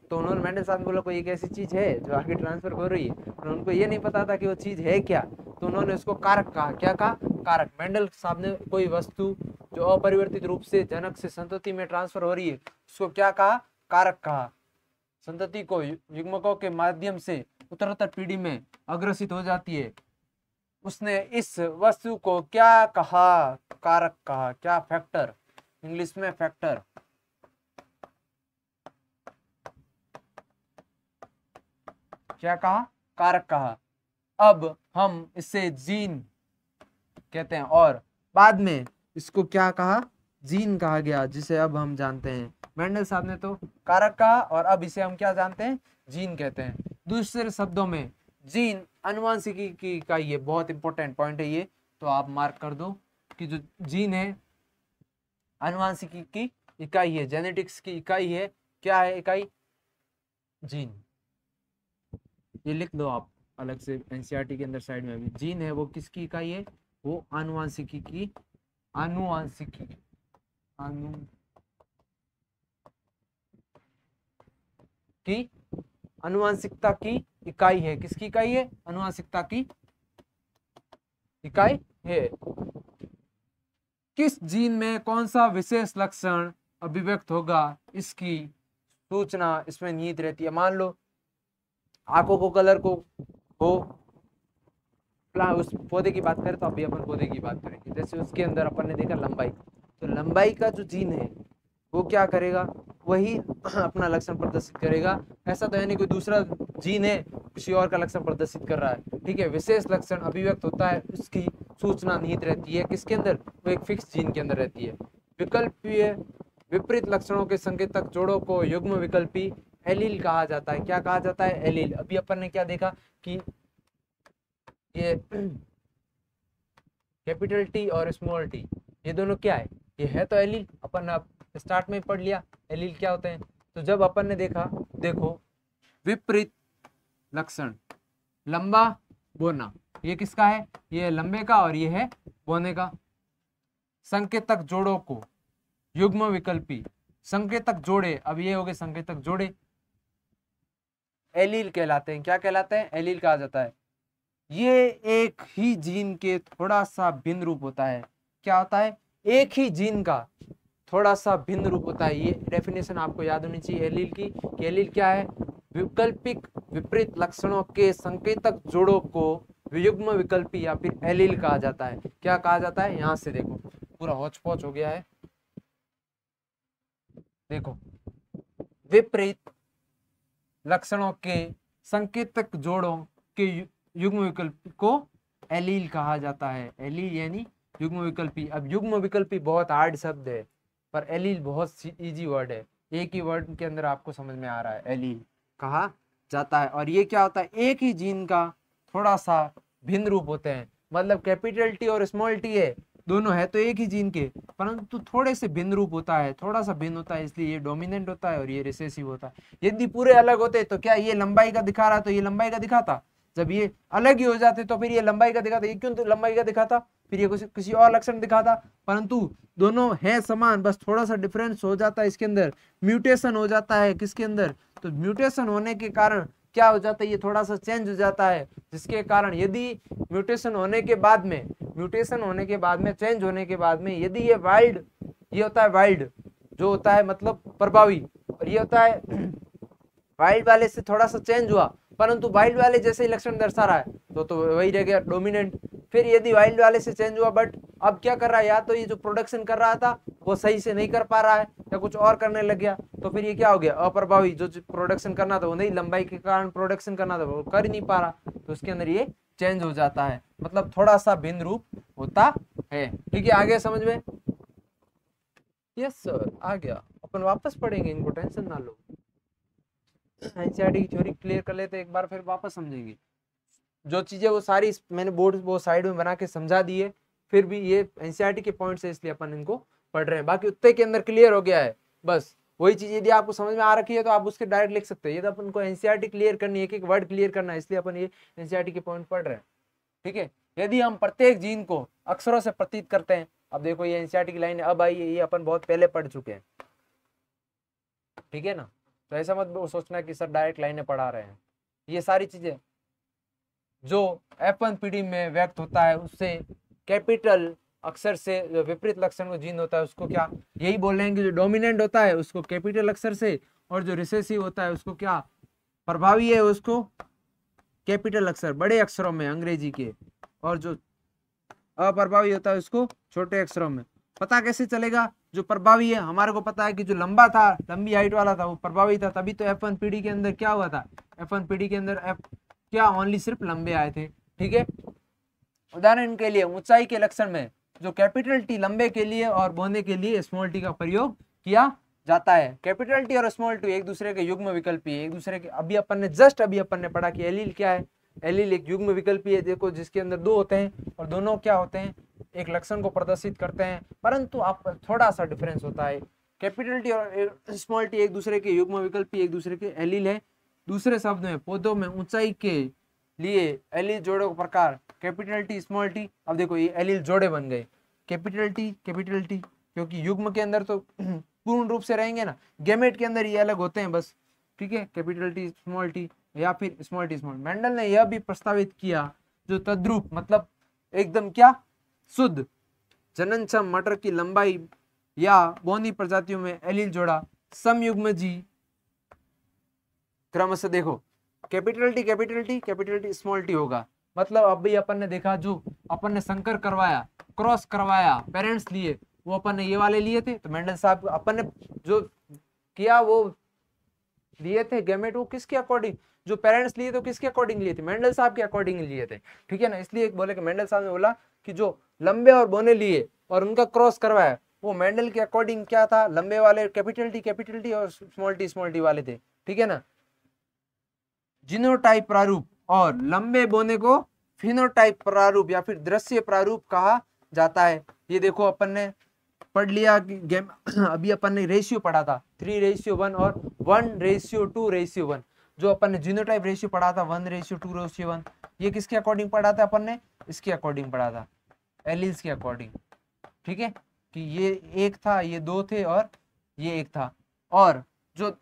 तो उन्होंने मेंडल साहब ने बोला कोई एक ऐसी चीज है जो आगे ट्रांसफर हो रही है, और उनको ये नहीं पता था कि वो चीज है क्या, तो उन्होंने उसको कारक कहा। क्या कहा? कारक। मेंडल साहब ने कोई वस्तु जो अपरिवर्तित रूप से जनक से संतति में ट्रांसफर हो रही है उसको क्या कहा? कारक कहा। संतति को युग्मकों के माध्यम से उत्तरोत्तर पीढ़ी में अग्रसित हो जाती है, उसने इस वस्तु को क्या कहा? कारक कहा। क्या? फैक्टर, इंग्लिश में फैक्टर। क्या कहा? कारक कहा। अब हम इसे जीन कहते हैं, और बाद में इसको क्या कहा? जीन कहा गया, जिसे अब हम जानते हैं। मेंडल साहब ने तो कारक कहा और अब इसे हम क्या जानते हैं? जीन कहते हैं। दूसरे शब्दों में जीन आनुवंशिकी की इकाई है। बहुत इंपॉर्टेंट पॉइंट है ये, तो आप मार्क कर दो कि जो जीन है आनुवंशिकी की इकाई है, जेनेटिक्स की इकाई है। क्या है इकाई? जीन। ये लिख दो आप अलग से एनसीईआरटी के अंदर साइड में भी। जीन है वो किसकी इकाई है? वो आनुवंशिकी की, आनुवंशिकी, की आनुवंशिकता की इकाई है। किसकी इकाई है? आनुवंशिकता की इकाई है। किस जीन में कौन सा विशेष लक्षण अभिव्यक्त होगा, इसकी सूचना इसमें निहित रहती है। मान लो आंखों को कलर को हो, उस पौधे की बात करें तो अभी अपन पौधे की बात करेंगे। जैसे उसके अंदर अपन ने देखा लंबाई, तो लंबाई का जो जीन है वो क्या करेगा? वही अपना लक्षण प्रदर्शित करेगा। ऐसा तो है नहीं कोई दूसरा जीन है किसी और का लक्षण प्रदर्शित कर रहा है, ठीक है। विशेष लक्षण अभिव्यक्त होता है, उसकी सूचना निहित रहती है किसके अंदर? वो एक फिक्स जीन के अंदर रहती है। विकल्पीय विपरीत लक्षणों के संकेतक जोड़ों को युग्म विकल्पी एलील कहा जाता है। क्या कहा जाता है? एलील। अभी अपन ने क्या देखा कि ये कैपिटल टी और स्मॉल टी, ये दोनों क्या है? ये है तो एलील। अपन अब स्टार्ट में पढ़ लिया एलील क्या होते हैं। तो जब अपन ने देखा, देखो विपरीत लक्षण, लंबा बोना, ये किसका है? ये लंबे का और ये है बोने का। संकेतक जोड़ों को युग्म विकल्पी, संकेतक जोड़े, अब ये हो गए संकेतक जोड़े, एलील कहलाते हैं। क्या कहलाते हैं? एलील कहा जाता है। ये एक ही जीन के थोड़ा सा भिन्न रूप होता है। क्या होता है? एक ही जीन का थोड़ा सा भिन्न रूप होता है। ये डेफिनेशन आपको याद होनी चाहिए एलील की। कि एलील क्या है? वैकल्पिक विपरीत लक्षणों के संकेतक जोड़ों को युग्म विकल्पी या फिर एलील कहा जाता है। क्या कहा जाता है? यहां से देखो पूरा हौच पौच हो गया है। देखो विपरीत लक्षणों के संकेतक जोड़ों के युग्म विकल्प को एलील कहा जाता है। एलील यानी युग्म विकल्पी। अब युग्म विकल्पी बहुत हार्ड शब्द है, पर एलील बहुत इजी वर्ड है। एक ही वर्ड के अंदर आपको समझ में आ रहा है, एलील कहा जाता है। और ये क्या होता है? एक ही जीन का थोड़ा सा भिन्न रूप होते हैं। मतलब कैपिटल टी और स्मॉल टी है, दोनों है तो एक ही जीन के, परंतु थोड़े से भिन्न रूप होता है, थोड़ा सा भिन्न होता है, इसलिए ये डोमिनेंट होता है और ये रिसेसिव होता है। यदि पूरे अलग होते तो क्या ये लंबाई का दिखा रहा है तो ये लंबाई का दिखाता, जब ये अलग ही हो जाते तो फिर ये लंबाई का दिखाता। ये क्यों तो लंबाई का दिखाता? फिर ये किसी और लक्षण दिखाता। परंतु दोनों है समान, बस थोड़ा सा डिफरेंस हो जाता है इसके अंदर, म्यूटेशन हो जाता है किसके अंदर? तो म्यूटेशन होने के कारण क्या हो जाता है? ये थोड़ा सा चेंज हो जाता है, जिसके कारण यदि म्यूटेशन होने के बाद में चेंज होने के बाद में यदि ये वाइल्ड, ये होता है वाइल्ड जो होता है मतलब प्रभावी, और ये होता है वाइल्ड वाले से थोड़ा सा चेंज हुआ, परंतु वाइल्ड वाले जैसे ही लक्षण दर्शा रहा है तो वही रह गया डोमिनेंट। फिर यदि वाइल्ड वाले से चेंज हुआ, बट अब क्या कर रहा है? या तो ये जो प्रोडक्शन कर रहा था वो सही से नहीं कर पा रहा है या कुछ और करने लग गया, तो फिर ये क्या हो गया? अप्रभावी। जो प्रोडक्शन करना था वो नहीं, लंबाई के कारण प्रोडक्शन करना था वो कर ही नहीं पा रहा, तो उसके अंदर ये चेंज हो जाता है। मतलब थोड़ा सा भिन्न रूप होता है। ठीक है, आगे समझ में? यस सर, आ गया। अपन वापस पढ़ेंगे, इनको टेंशन ना लो। एनसीईआरटी की थ्योरी क्लियर कर लेते एक बार, फिर वापस समझेंगे। जो चीजें वो सारी मैंने बोर्ड वो साइड में बना के समझा दी है, फिर भी ये एनसीईआरटी के पॉइंट्स है इसलिए अपन इनको पढ़ रहे हैं। बाकी उत्ते के अंदर क्लियर हो गया है, बस वही चीज यदि आपको समझ में आ रखी है तो आप उसके डायरेक्ट लिख सकते हैं। ये तो अपन को एनसीईआरटी क्लियर करनी है, एक एक वर्ड क्लियर करना है, इसलिए अपन ये एनसीईआरटी के पॉइंट पढ़ रहे हैं। ठीक है, यदि हम प्रत्येक जीन को अक्षरों से प्रतीत करते हैं, अब देखो ये एनसीईआरटी की लाइन अब आई है, ये अपन बहुत पहले पढ़ चुके हैं। ठीक है ना, तो ऐसा मत सोचना कि सर डायरेक्ट लाइनें पढ़ा रहे हैं। ये सारी चीजें जो F1 पीढ़ी में व्यक्त होता है उससे कैपिटल अक्षर से जो विपरीत लक्षण को जीन होता है उसको क्या यही बोल रहे हैं कि जो डोमिनेंट होता है उसको कैपिटल अक्षर से, और जो रिसेसिव होता है उसको क्या प्रभावी है उसको कैपिटल अक्षर बड़े अक्षरों में अंग्रेजी के, और जो अप्रभावी होता है उसको छोटे अक्षरों में। पता कैसे चलेगा? जो प्रभावी है हमारे को पता है कि जो लंबा था, लंबी हाइट वाला था वो प्रभावी था, तभी तो F1 पीढ़ी के अंदर क्या हुआ था, F1 पीढ़ी के अंदर क्या ओनली सिर्फ लंबे आए थे। ठीक है, उदाहरण के लिए ऊंचाई के लक्षण में जो कैपिटल टी लंबे के लिए और बोने के लिए स्मॉल टी का प्रयोग किया जाता है। कैपिटल टी और स्मॉल टी एक दूसरे के युग्म विकल्पी है, एक दूसरे के अभी अपन ने पढ़ा कि एलील क्या है, एलील एक युग्म विकल्पी है, देखो जिसके अंदर दो होते हैं और दोनों क्या होते हैं एक लक्षण को प्रदर्शित करते हैं, परंतु आप थोड़ा सा डिफरेंस होता है। कैपिटल टी और स्मॉल टी एक दूसरे के युग्म विकल्पी, एक दूसरे के एलील है। दूसरे शब्द में पौधों में ऊंचाई के लिए एलील जोड़े का प्रकार कैपिटल टी स्मॉल टी। अब देखो ये एलील जोड़े बन गए, कैपिटल टी क्योंकि युग्म के अंदर तो पूर्ण रूप से रहेंगे ना, गैमेट के अंदर ये अलग होते हैं बस। ठीक है, कैपिटल टी स्मॉल टी या फिर स्मॉल टी स्मॉल। मेंडल ने यह भी प्रस्तावित किया जो तद्रूप मतलब एकदम क्या शुद्ध जननक्षम मटर की लंबाई या बोनी प्रजातियों में एलील जोड़ा समयुग्मजी क्रम से देखो कैपिटल टी स्मॉल टी होगा। मतलब अभी अपन ने देखा जो अपन ने संकर करवाया, क्रॉस करवाया, पेरेंट्स लिए वो अपन ने ये वाले लिए थे, तो मेंडल साहब अपन ने जो किया वो लिए थे गैमेट, वो किसके अकॉर्डिंग, जो पेरेंट्स लिए तो किसके अकॉर्डिंग लिए थे, मेंडल साहब के अकॉर्डिंग लिए थे। ठीक है ना, इसलिए बोले कि मेंडल साहब ने बोला कि जो लंबे और बोने लिए और उनका क्रॉस करवाया वो मेंडल के अकॉर्डिंग क्या था, लंबे वाले कैपिटल टी और स्मॉल टी वाले थे। ठीक है ना, जीनोटाइप प्रारूप और लंबे बोने को फिनोटाइप प्रारूप या फिर दृश्य प्रारूप कहा जाता है। ये देखो अपन ने पढ़ लिया कि अभी अपन ने रेशियो पढ़ा था 3:1 और 1:2:1, जो अपन ने जीनोटाइप रेशियो पढ़ा था 1:2:1, ये किसके अकॉर्डिंग पढ़ा था अपन ने, इसके अकॉर्डिंग पढ़ा था, एलील्स के अकॉर्डिंग। ठीक है, कि ये एक था, ये दो थे और ये एक था। और जो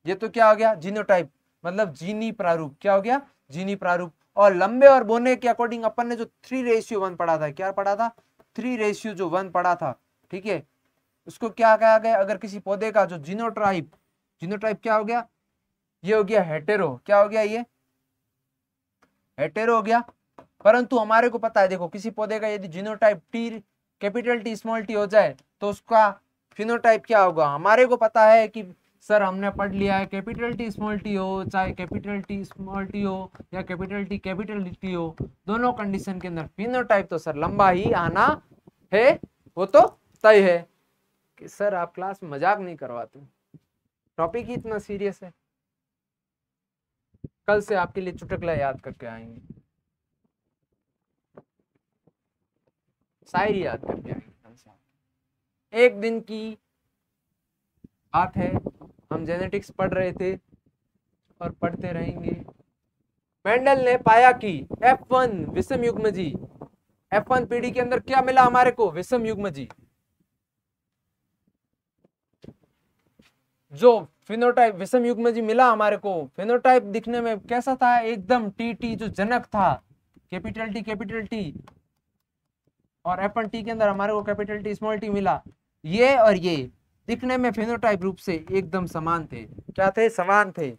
ये तो क्या हो गया जीनोटाइप मतलब जीनी प्रारूप, क्या हो गया जीनी प्रारूप। और लंबे और बोने के अकॉर्डिंग अपन ने जो 3:1 पढ़ा था, क्या पढ़ा था 3:1 पढ़ा था। ठीक है, उसको क्या कहा गया, अगर किसी पौधे का जो जीनोटाइप क्या हो गया, ये हो गया हेटेरो, क्या हो गया ये हेटेरो हो गया। परंतु हमारे को पता है देखो किसी पौधे का यदि genotype T capital T small T हो जाए तो उसका फिनोटाइप क्या होगा, हमारे को पता है कि सर हमने पढ़ लिया है कैपिटल टी स्मॉल टी हो, चाहे कैपिटल टी स्मॉल टी हो या कैपिटल टी हो, दोनों कंडीशन के अंदर फिनोटाइप तो सर लंबा ही आना है, वो तो तय है। कि सर आप क्लास में मजाक नहीं करवाते, टॉपिक ही इतना सीरियस है। कल से आपके लिए चुटकुला याद करके आएंगे, शायरी याद करके आएंगे कल से। एक दिन की बात है, हम जेनेटिक्स पढ़ रहे थे और पढ़ते रहेंगे। मेंडल ने पाया कि F1 विषम युग्मजी, F1 पीढ़ी के अंदर क्या मिला हमारे को, विषम युग्मजी। जो फिनोटाइप विषम युग्मजी मिला हमारे को, फिनोटाइप दिखने में कैसा था, एकदम टी जो जनक था कैपिटल टी और F1 टी के अंदर हमारे को कैपिटल टी स्मॉल टी मिला। ये और ये दिखने में फिनोटाइप रूप से एकदम समान थे, क्या थे, समान थे।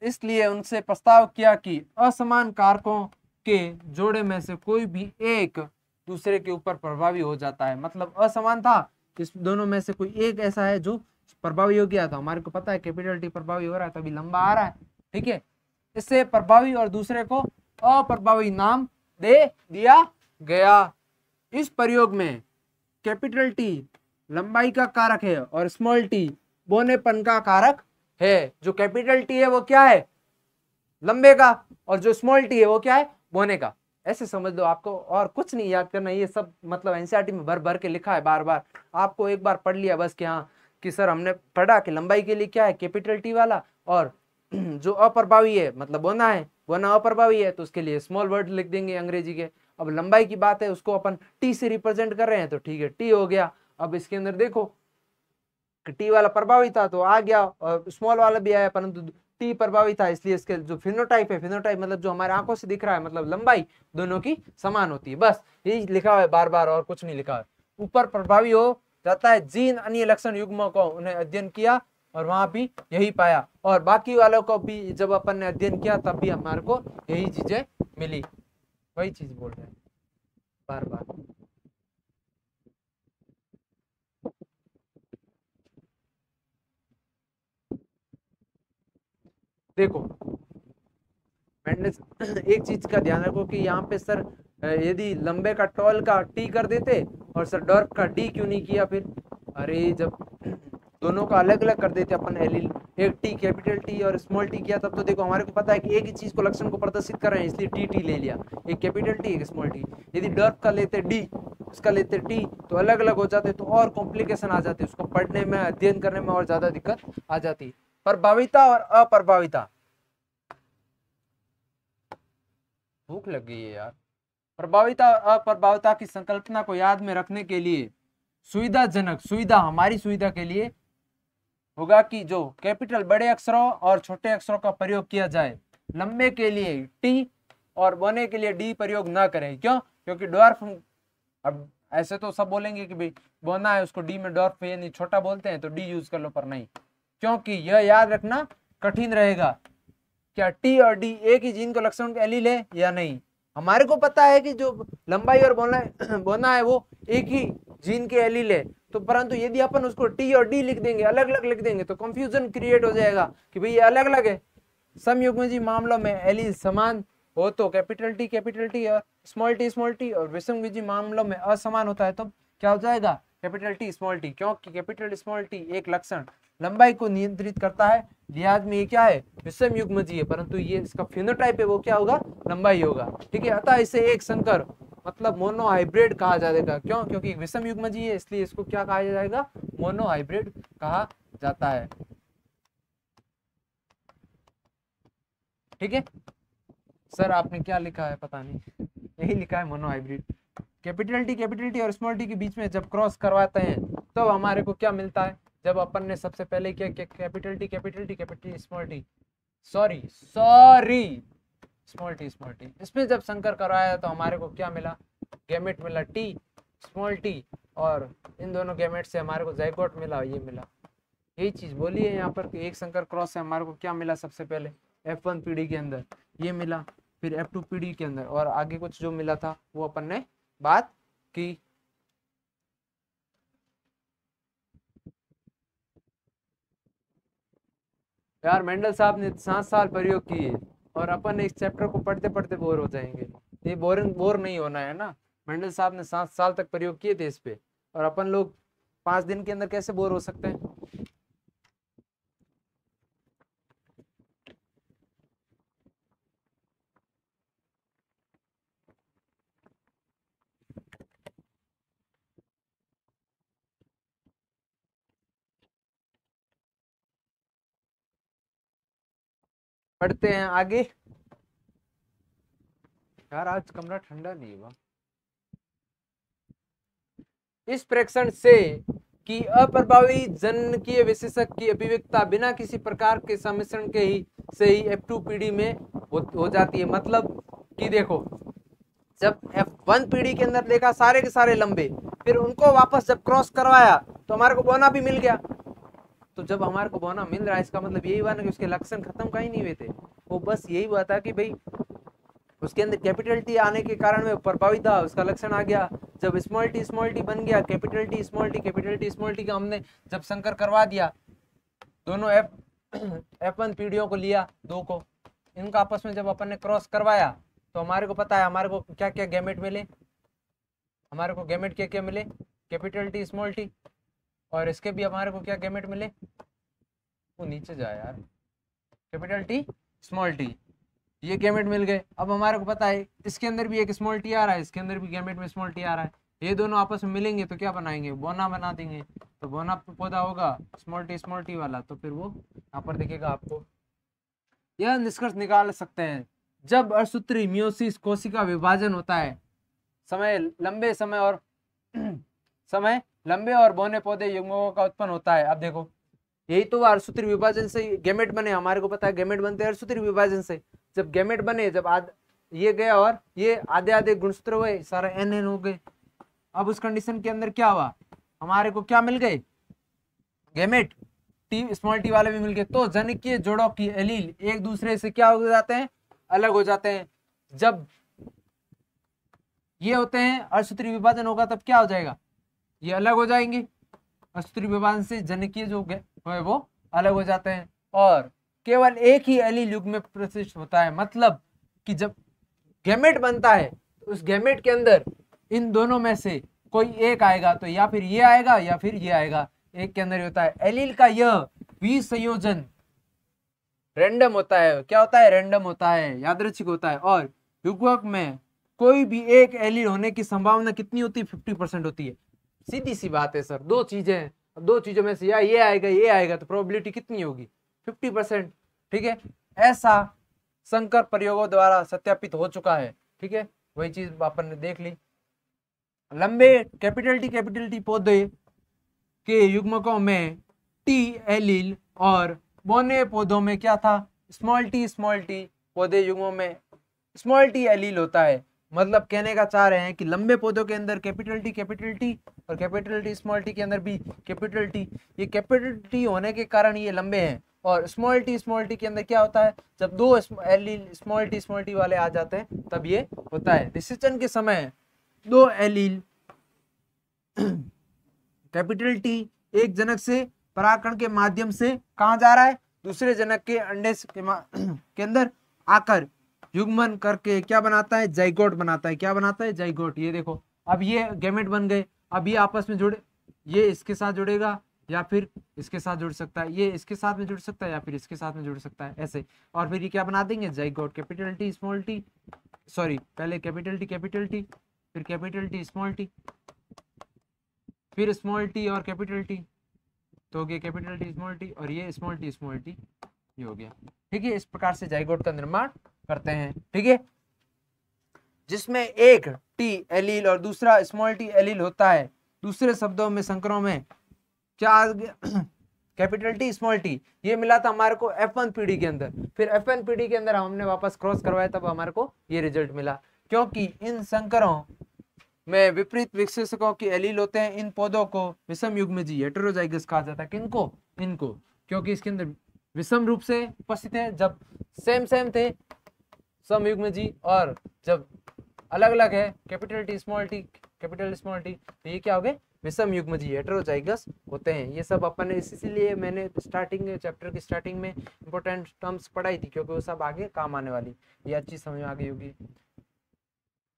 इसलिए उनसे प्रस्ताव किया कि असमान कारकों के जोड़े में से कोई भी एक दूसरे के ऊपर प्रभावी हो जाता है। मतलब असमान था, इस दोनों में से कोई एक ऐसा है जो प्रभावी हो गया था। हमारे को पता है कैपिटल टी प्रभावी हो रहा है तभी लंबा आ रहा है। ठीक है, इससे प्रभावी और दूसरे को अप्रभावी नाम दे दिया गया। इस प्रयोग में कैपिटल टी लंबाई का कारक है और स्मॉल टी बोनेपन का कारक है। जो कैपिटल टी है वो क्या है, लंबे का, और जो स्मॉल टी है वो क्या है, बोने का। ऐसे समझ लो, आपको और कुछ नहीं याद करना, ये सब मतलब एनसीईआरटी में भर भर के लिखा है, बार बार आपको एक बार पढ़ लिया बस कि हाँ कि सर हमने पढ़ा कि लंबाई के लिए क्या है कैपिटल टी वाला, और जो अप्रभावी है मतलब बोना है, बोना अप्रभावी है तो उसके लिए स्मॉल वर्ड लिख देंगे अंग्रेजी के। अब लंबाई की बात है उसको अपन टी से रिप्रेजेंट कर रहे हैं तो ठीक है टी हो गया। अब इसके अंदर देखो टी वाला प्रभावी था तो आ गया और स्मॉल वाला भी आया, परंतु टी प्रभावी था इसलिए इसके जो फिनोटाइप है, फिनोटाइप मतलब जो हमारे आंखों से दिख रहा है, मतलब लंबाई दोनों की समान होती है, बस यही लिखा हुआ है बार बार और कुछ नहीं लिखा है। ऊपर प्रभावी हो जाता है जीन अन्य लक्षण युग्मों को उन्हें अध्ययन किया और वहां भी यही पाया, और बाकी वालों को भी जब अपन ने अध्ययन किया तब भी हमारे को यही चीजें मिली। वही चीज बोल रहे हैं बार बार। देखो एक चीज का ध्यान रखो कि यहाँ पे सर यदि लंबे का टॉल का टी कर देते और सर डॉर्फ का डी क्यों नहीं किया फिर, अरे जब दोनों का अलग अलग कर देते अपन एलिल, एक टी कैपिटल टी और स्मॉल टी किया तब तो देखो हमारे को पता है कि एक ही चीज को लक्षण को प्रदर्शित कर रहे हैं इसलिए टी टी ले लिया, एक कैपिटल टी एक स्मॉल टी। यदि डॉर्फ का लेते डी उसका लेते टी तो अलग अलग हो जाते तो और कॉम्प्लिकेशन आ जाती, उसको पढ़ने में अध्ययन करने में और ज्यादा दिक्कत आ जाती। प्रभाविता और अप्रभाविता, भूख लग गई है यार। प्रभाविता और अप्रभाविता की संकल्पना को याद में रखने के लिए सुविधाजनक, सुविधा हमारी सुविधा के लिए होगा कि जो कैपिटल बड़े अक्षरों और छोटे अक्षरों का प्रयोग किया जाए। लंबे के लिए टी और बोने के लिए डी प्रयोग ना करें। क्यों? क्योंकि डॉर्फ, अब ऐसे तो सब बोलेंगे कि भाई बोना है उसको डी में डॉर्फ यानी छोटा बोलते हैं तो डी यूज कर लो, पर नहीं, क्योंकि यह याद रखना कठिन रहेगा क्या टी और डी एक ही जीन को लक्षण के एलील है या नहीं। हमारे को पता है कि जो लंबाई और बोना है वो एक ही जीन के एलील है, तो परंतु यदि अपन उसको टी और डी लिख देंगे, अलग अलग लिख देंगे तो कंफ्यूजन क्रिएट हो जाएगा कि भाई ये अलग अलग है। समयुग्मजी मामलों में एलील समान हो तो कैपिटल टी और स्मॉल टी, और विषमयुग्मजी मामलों में असमान होता है तो क्या हो जाएगा कैपिटल टी स्मॉल टी, क्योंकि कैपिटल स्मॉल टी एक लक्षण लंबाई को नियंत्रित करता है, लिहाज में ये क्या है विषम युग्मजी है, परंतु ये इसका फिनोटाइप है वो क्या होगा लंबाई होगा। ठीक है, अतः इसे एक संकर मतलब मोनो हाइब्रिड कहा जाएगा। क्यों? क्योंकि विषम युग्मजी है इसलिए इसको क्या कहा जाएगा मोनो हाइब्रिड कहा जाता है। ठीक है सर, आपने क्या लिखा है पता नहीं, यही लिखा है मोनो हाइब्रिड। कैपिटल टी और स्मॉल टी के बीच में जब क्रॉस करवाते हैं तो हमारे को क्या मिलता है, जब अपन ने सबसे पहले क्या capital T small T sorry small T इसमें जब संकर करवाया तो हमारे को क्या मिला, गैमेट मिला टी स्मॉल टी, और इन दोनों गैमेट से हमारे को जाइगोट मिला, ये मिला। यही चीज बोली है यहाँ पर कि एक संकर क्रॉस से हमारे को क्या मिला, सबसे पहले F1 पीढ़ी के अंदर ये मिला, फिर F2 पीढ़ी के अंदर, और आगे कुछ जो मिला था वो अपन ने बात की। यार मेंडल साहब ने 7 साल प्रयोग किए और अपन इस चैप्टर को पढ़ते पढ़ते बोर हो जाएंगे। ये बोर नहीं होना है ना। मेंडल साहब ने 7 साल तक प्रयोग किए थे इस पे, और अपन लोग 5 दिन के अंदर कैसे बोर हो सकते हैं। पढ़ते हैं आगे। यार आज कमरा ठंडा नहीं हुआ। इस प्रेक्षण से कि अप्रभावी जनकीय विशेषक की अभिव्यक्ता बिना किसी प्रकार के सम्मिश्रण के ही से ही F2 पीढ़ी में हो जाती है। मतलब कि देखो जब F1 पीढ़ी के अंदर देखा सारे के सारे लंबे, फिर उनको वापस जब क्रॉस करवाया तो हमारे को बोना भी मिल गया। तो जब हमारे को बोना मिल रहा है इसका मतलब यही हुआ ना कि उसके लक्षण खत्म कहीं नहीं हुए थे, वो बस यही हुआ था कि भाई उसके अंदर कैपिटल टी आने के कारण में प्रभावित था, उसका लक्षण आ गया। जब स्मॉल टी बन गया, कैपिटल टी स्मॉल टी का हमने जब संकर करवा दिया, दोनों F1 पीढ़ियों को लिया, दो को, इनका आपस में जब अपन ने क्रॉस करवाया तो हमारे को पता है हमारे को क्या क्या गैमेट मिले, हमारे को गैमेट क्या क्या मिले, कैपिटल टी स्मॉल टी, और इसके भी हमारे को क्या गैमेट मिले, वो नीचे जाए यार, कैपिटल टी स्मॉल टी, ये गैमेट मिल गए। अब हमारे को पता है इसके अंदर भी एक स्मॉल टी आ रहा है, इसके अंदर भी गैमेट में स्मॉल टी आ रहा है, ये दोनों आपस में मिलेंगे तो क्या बनाएंगे, बोना बना देंगे। तो बोना पौधा होगा स्मॉल टी वाला, तो फिर वो यहाँ पर दिखेगा आपको। यह निष्कर्ष निकाल सकते हैं, जब अर्धसूत्री मियोसिस कोशिका विभाजन होता है, समय लंबे और बौने पौधे युग्मकों का उत्पन्न होता है। अब देखो यही तो अर्धसूत्री विभाजन से गैमेट बने, हमारे को पता है गैमेट बनते हैं अर्धसूत्री विभाजन से। जब गैमेट बने, जब ये गया और ये आधे आधे गुणसूत्र हुए, सारे एन एन हो गए। अब उस कंडीशन के अंदर क्या हुआ, हमारे को क्या मिल गए, गैमेट टी स्मॉल टी वाले भी मिल गए। तो जनिकीय जोड़ों की एलील एक दूसरे से क्या हो जाते हैं, अलग हो जाते हैं। जब ये होते हैं अर्धसूत्री विभाजन होगा तब क्या हो जाएगा, ये अलग हो जाएंगे। अर्धसूत्री विभाजन से जनिकीय जो है वो अलग हो जाते हैं और केवल एक ही एलील युग्म में प्रशिष्ट होता है। मतलब कि जब गैमेट बनता है तो उस गैमेट के अंदर इन दोनों में से कोई एक आएगा, तो या फिर ये आएगा या फिर ये आएगा, एक के अंदर ही होता है। एलील का यह विसंयोजन रैंडम होता है। क्या होता है, रैंडम होता है, यादृच्छिक होता है। और युग्मक में कोई भी एक एलील होने की संभावना कितनी होती है, 50% होती है। सीधी सी बात है सर, दो चीजें हैं, दो चीजों में से या ये आएगा तो प्रोबेबिलिटी कितनी होगी, 50%। ठीक है, ऐसा संकर प्रयोगों द्वारा सत्यापित हो चुका है। ठीक है, वही चीज अपन ने देख ली। लंबे कैपिटल टी पौधे के युग्मकों में टी एलील और बौने पौधों में क्या था, स्मॉल टी पौधे युग्मों में स्मॉल टी एलील होता है। मतलब कहने का चाह रहे हैं कि लंबे पौधों के अंदर कैपिटल टी और कैपिटल टी स्मॉल टी के अंदर भी कैपिटल टी। ये कैपिटल टी होने के कारण ये लंबे हैं। और स्मॉल टी के अंदर क्या होता है, जब दो एलील स्मॉल टी वाले आ जाते हैं तब ये होता है। निषेचन के समय दो एलील कैपिटल टी एक जनक से परागकण के माध्यम से कहाँ जा रहा है, दूसरे जनक के अंडे के अंदर आकर युग्मन करके क्या बनाता है, जाइगोट बनाता है। क्या बनाता है, जाइगोट। ये देखो अब ये गैमेट बन गए। अब ये आपस में जुड़े, ये इसके साथ जुड़ेगा या फिर इसके साथ जुड़ सकता है, ये इसके साथ में जुड़ सकता है या फिर इसके साथ में जुड़ सकता है, ऐसे। और फिर ये क्या बना देंगे, zygote. Capital T small T, sorry पहले कैपिटल टी फिर कैपिटल टी स्मॉल टी, फिर स्मॉल टी और कैपिटल टी, तो हो गया कैपिटल टी स्मॉल टी, और ये स्मॉल टी ये हो गया। ठीक है, इस प्रकार से जाइगोट का निर्माण करते हैं। ठीक है, जिसमें एक टी एलील और दूसरा स्मॉल टी एलील होता है। दूसरे शब्दों में संकरों में क्या कैपिटल टी स्मॉल टी ये मिला था हमारे को F1 पीढ़ी के अंदर। फिर F1 पीढ़ी के अंदर हमने वापस क्रॉस करवाया, तब हमारे को ये रिजल्ट मिला। क्योंकि इन संकरों में विपरीत विशेषकों के एलील होते हैं। इन पौधों को विषम युग्मजी हेटेरोजाइगस कहा जाता है। किनको, इनको, क्योंकि इसके अंदर विषम रूप से उपस्थित है। जब सेम थे समयुग्मजी, और जब अलग अलग है कैपिटल टी स्मॉल टी तो ये क्या हो गए, विषम युग्मजी हेटेरोजाइगस होते हैं। ये सब अपन ने, इसीलिए मैंने स्टार्टिंग चैप्टर की स्टार्टिंग में इंपॉर्टेंट टर्म्स पढ़ाई थी, क्योंकि वो सब आगे काम आने वाली, ये अच्छी समझ में आ गई होगी।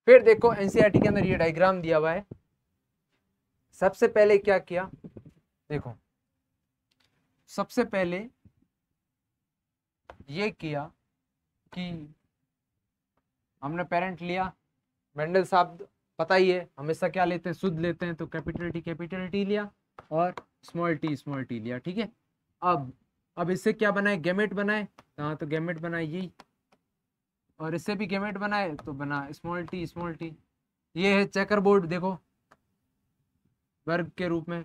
फिर देखो एनसीईआरटी के अंदर ये डायग्राम दिया हुआ है। सबसे पहले क्या किया, देखो सबसे पहले ये किया कि हमने पेरेंट लिया। मेंडल साहब पता ही है हमेशा क्या लेते हैं, शुद्ध लेते हैं। तो कैपिटल टी लिया और स्मॉल टी लिया। ठीक है, अब इससे क्या बनाए, गैमेट बनाए। हाँ, तो गैमेट बनाए यही, और इससे भी गैमेट बनाए तो बना स्मॉल टी। ये है चेकर बोर्ड, देखो वर्ग के रूप में।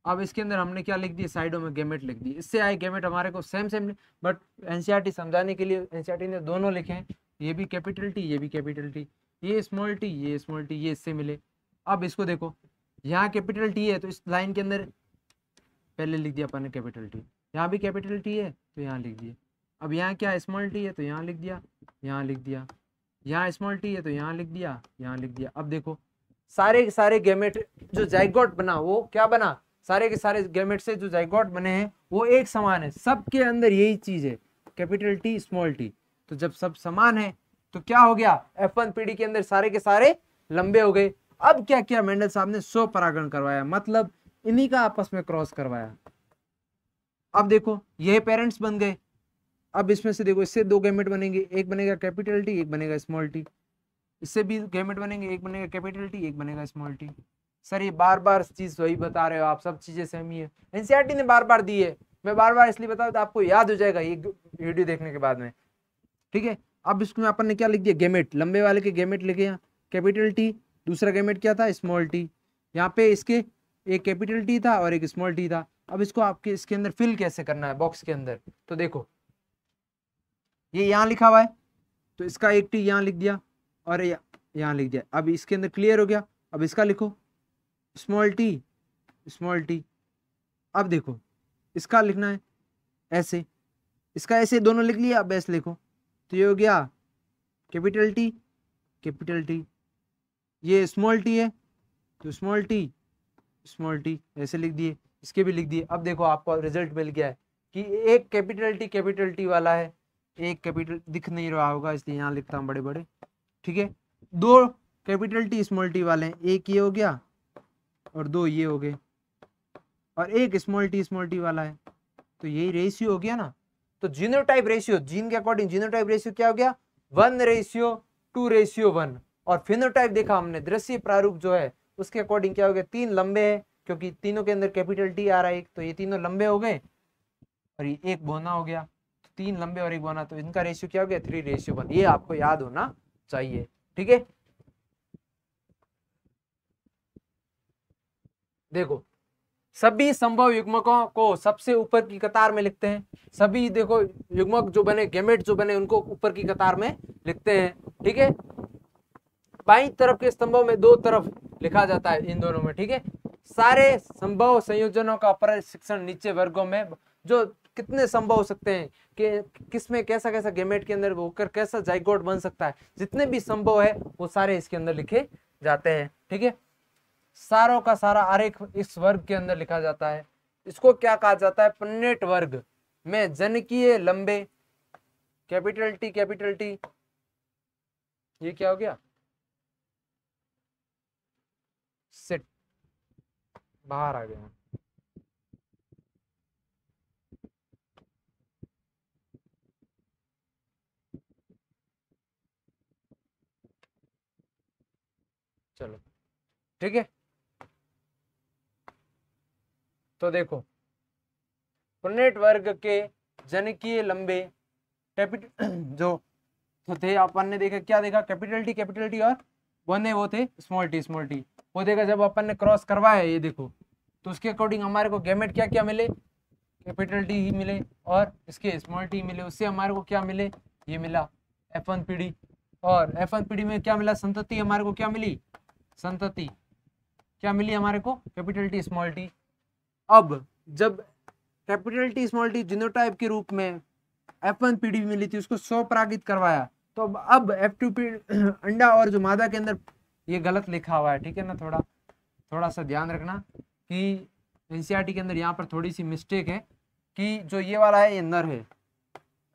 अब इसके अंदर हमने क्या लिख दिया, साइडों में गैमेट लिख दी। इससे आए गैमेट हमारे को सेम बट एनसीईआरटी समझाने के लिए एनसीईआरटी ने दोनों लिखे हैं, ये भी कैपिटल टी ये भी कैपिटल टी, ये स्मॉल टी ये इससे मिले। अब इसको देखो, यहाँ कैपिटल टी है तो इस लाइन के अंदर पहले लिख दिया अपन ने कैपिटल टी, यहाँ भी कैपिटल टी है तो यहाँ लिख दिया। अब यहाँ क्या स्मॉल टी है तो यहाँ लिख दिया, यहाँ लिख दिया। यहाँ स्मॉल टी है तो यहाँ लिख दिया, यहाँ लिख दिया। अब देखो सारे के सारे गैमेट जो जाइगोट बना वो क्या बना, सारे के सारे गैमेट से जो जाइगोट बने हैं वो एक समान है। सबके अंदर यही चीज है, कैपिटल टी स्मॉल टी। तो जब सब समान है तो क्या हो गया, F1 पीढ़ी के अंदर सारे के सारे लंबे हो गए। अब क्या किया मेंडल साहब ने, स्व परागण करवाया, मतलब इन्हीं का आपस में क्रॉस करवाया। अब देखो ये पेरेंट्स बन गए। अब इसमें से देखो, इससे दो गैमेट बनेंगे, एक बनेगा कैपिटल टी एक बनेगा स्मॉल टी। इससे भी गैमेट बनेंगे, एक बनेगा कैपिटल टी एक बनेगा स्मॉल टी। सर ये बार बार चीज वही बता रहे हो आप, सब चीजें सेम ही है, एनसीईआरटी ने बार बार दी है, मैं बार बार इसलिए बताऊँ तो आपको याद हो जाएगा ये वीडियो देखने के बाद में, ठीक है। अब इसमें अपन ने क्या लिख दिया, गेमेट, लंबे वाले के गेमेट लिखे, यहाँ कैपिटल टी, दूसरा गेमेट क्या था, स्मॉल टी, यहाँ पे इसके एक कैपिटल टी था और एक स्मॉल टी था। अब इसको आपके इसके अंदर फिल कैसे करना है बॉक्स के अंदर, तो देखो ये यहाँ लिखा हुआ है, तो इसका एक टी यहाँ लिख दिया और यहाँ लिख दिया। अब इसके अंदर क्लियर हो गया। अब इसका लिखो स्मॉल टी, स्मॉल टी। अब देखो इसका लिखना है ऐसे, इसका ऐसे दोनों लिख लिया। अब ऐसे लिखो तो ये हो गया कैपिटल टी, कैपिटल टी, ये स्मॉल टी है तो स्मॉल टी, स्मॉल टी, ऐसे लिख दिए, इसके भी लिख दिए। अब देखो आपको रिजल्ट मिल गया है कि एक कैपिटल टी वाला है, एक कैपिटल दिख नहीं रहा होगा इसलिए यहाँ लिखता हूँ बड़े बड़े, ठीक है। दो कैपिटल टी स्मॉल टी वाले हैं, एक ये हो गया और दो ये हो गए, और एक स्मॉल टी वाला है, तो यही रेशियो हो गया ना। तो जीनोटाइप रेशियो, जीन के अकॉर्डिंग जीनोटाइप रेशियो क्या हो गया, 1:2:1। और फिनोटाइप देखा हमने, दृश्य प्रारूप जो है उसके अकॉर्डिंग क्या हो गया, 3 लंबे है क्योंकि तीनों के अंदर कैपिटल टी आ रहा है, तो ये तीनों लंबे हो गए और ये एक बोना हो गया, तो 3 लंबे और एक बोना, तो इनका रेशियो क्या हो गया, 3:1। ये आपको याद होना चाहिए, ठीक है। देखो सभी संभव युग्मकों को सबसे ऊपर की कतार में लिखते हैं, सभी देखो युग्मक जो बने, गेमेट जो बने, उनको ऊपर की कतार में लिखते हैं, ठीक है। बाईं तरफ के स्तंभों में दो तरफ लिखा जाता है इन दोनों में, ठीक है। सारे संभव संयोजनों का प्रशिक्षण नीचे वर्गों में, जो कितने संभव हो सकते हैं कि किसमें कैसा कैसा गेमेट के अंदर होकर कैसा जाइगोट बन सकता है, जितने भी संभव है वो सारे इसके अंदर लिखे जाते हैं, ठीक है। सारों का सारा आरेख इस वर्ग के अंदर लिखा जाता है। इसको क्या कहा जाता है, पुन्नेट वर्ग में जनकीय लंबे कैपिटल टी, ये क्या हो गया, सेट बाहर आ गया, चलो ठीक है। तो देखो पुन्नेट वर्ग के जनकीय लंबे कैपिटल जो तो थे, अपन ने देखा क्या देखा, कैपिटल टी और बने वो थे स्मॉल टी। वो देखा जब अपन ने क्रॉस करवाया ये देखो, तो उसके अकॉर्डिंग हमारे को गेमेट क्या क्या मिले, कैपिटल टी ही मिले और इसके स्मॉल टी मिले। उससे हमारे को क्या मिले, ये मिला F1 पीढ़ी, और F1 पीढ़ी में क्या मिला, संतति हमारे को क्या मिली, संतति क्या मिली हमारे को, कैपिटल टी स्मॉल टी। अब जब capital T small T genotype के रूप में F1 पीढ़ी मिली थी, उसको स्वपरागित करवाया, तो अब F2 पीढ़ी अंडा और जो मादा के अंदर, ये गलत लिखा हुआ है, ठीक है ना, थोड़ा सा ध्यान रखना कि एनसीईआरटी के अंदर यहाँ पर थोड़ी सी मिस्टेक है कि जो ये वाला है ये नर है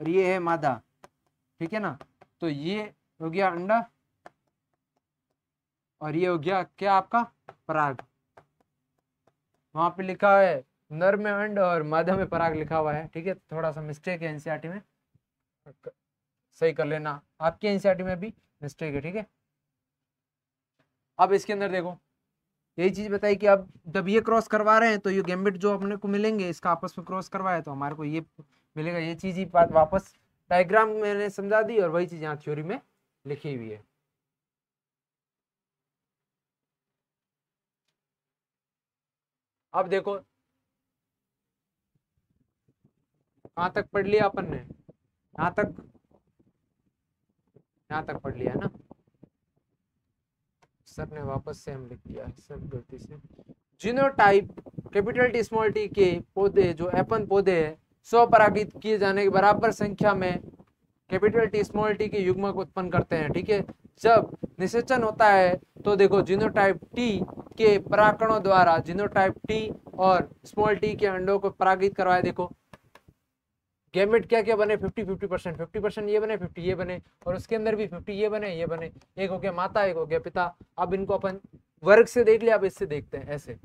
और ये है मादा, ठीक है ना। तो ये हो गया अंडा और ये हो गया क्या आपका पराग, वहां पे लिखा है नर में अंड और मादा में पराग लिखा हुआ है, ठीक है। थोड़ा सा मिस्टेक है एनसीईआरटी में, सही कर लेना, आपकी एनसीईआरटी में भी मिस्टेक है, ठीक है। अब इसके अंदर देखो यही चीज बताई कि अब जब ये क्रॉस करवा रहे हैं तो ये गैम्बिट जो अपने को मिलेंगे, इसका आपस में क्रॉस करवाए तो हमारे को ये मिलेगा, ये चीज ही वापस डायग्राम मैंने समझा दी और वही चीज यहाँ थ्योरी में लिखी हुई है। अब देखो कहाँ तक पढ़ लिया अपन ने, यहाँ तक पढ़ लिया है ना। सर ने वापस से हम लिख दिया है सर गलती से। Genotype capital T small T के पौधे जो एपन पौधे हैं स्वपरागित किए जाने की बराबर संख्या में कैपिटल टी स्मॉल टी के युग्मक उत्पन्न करते हैं, ठीक है। जब निषेचन होता है तो देखो जीनोटाइप टी के परागकणों द्वारा जीनोटाइप टी और स्मॉल टी के अंडों को परागित करवाए, देखो गैमेट क्या क्या बने, 50-50%, 50% ये बने, 50 ये बने, और उसके अंदर भी 50 ये बने, ये बने, एक हो गया माता एक हो गया पिता। अब इनको अपन वर्ग से देख लिया, अब इससे देखते हैं ऐसे।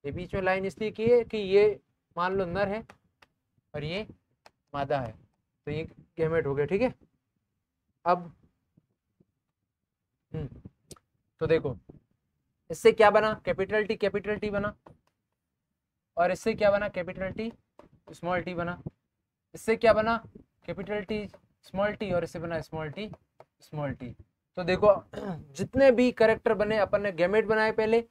ये बीच में लाइन इसलिए की है कि ये मान लो नर है और ये मादा है, तो ये गैमेट हो गया, ठीक है। अब तो देखो इससे क्या बना, कैपिटल टी बना, और इससे क्या बना, कैपिटल टी स्मॉल टी बना। इससे क्या बना, कैपिटल टी स्मॉल टी, और इससे बना स्मॉल टी स्मॉल टी। तो देखो जितने भी कैरेक्टर बने अपन ने गैमेट बनाए पहले,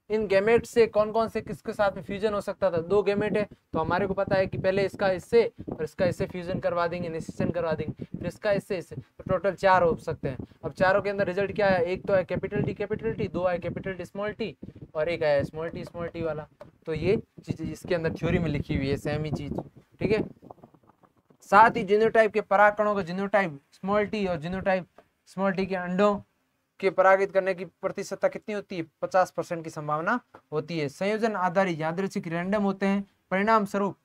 इन गैमेट से कौन कौन से किसके साथ में फ्यूजन हो सकता था, 2 गैमेट है तो हमारे को पता है कि पहले इसका इससे और इसका इससे फ्यूजन करवा देंगे, निषेचन करवा देंगे, फिर इसका इससे, तो टोटल 4 हो सकते हैं। अब चारों के अंदर रिजल्ट क्या है, एक तो है कैपिटल टी, 2 है कैपिटल टी स्मॉल टी, और एक है स्मॉल टी वाला। तो ये चीज इसके अंदर थ्योरी में लिखी हुई है, सेम ही चीज, ठीक है। साथ ही जीनोटाइप के परागकणों का जीनोटाइप स्मॉल टी और जीनोटाइप स्मॉल टी के अंडों के परागित करने की प्रतिशतता कितनी होती है, 50% की संभावना होती है। संयोजन आधारित यादृच्छिक रैंडम होते हैं। परिणाम स्वरूप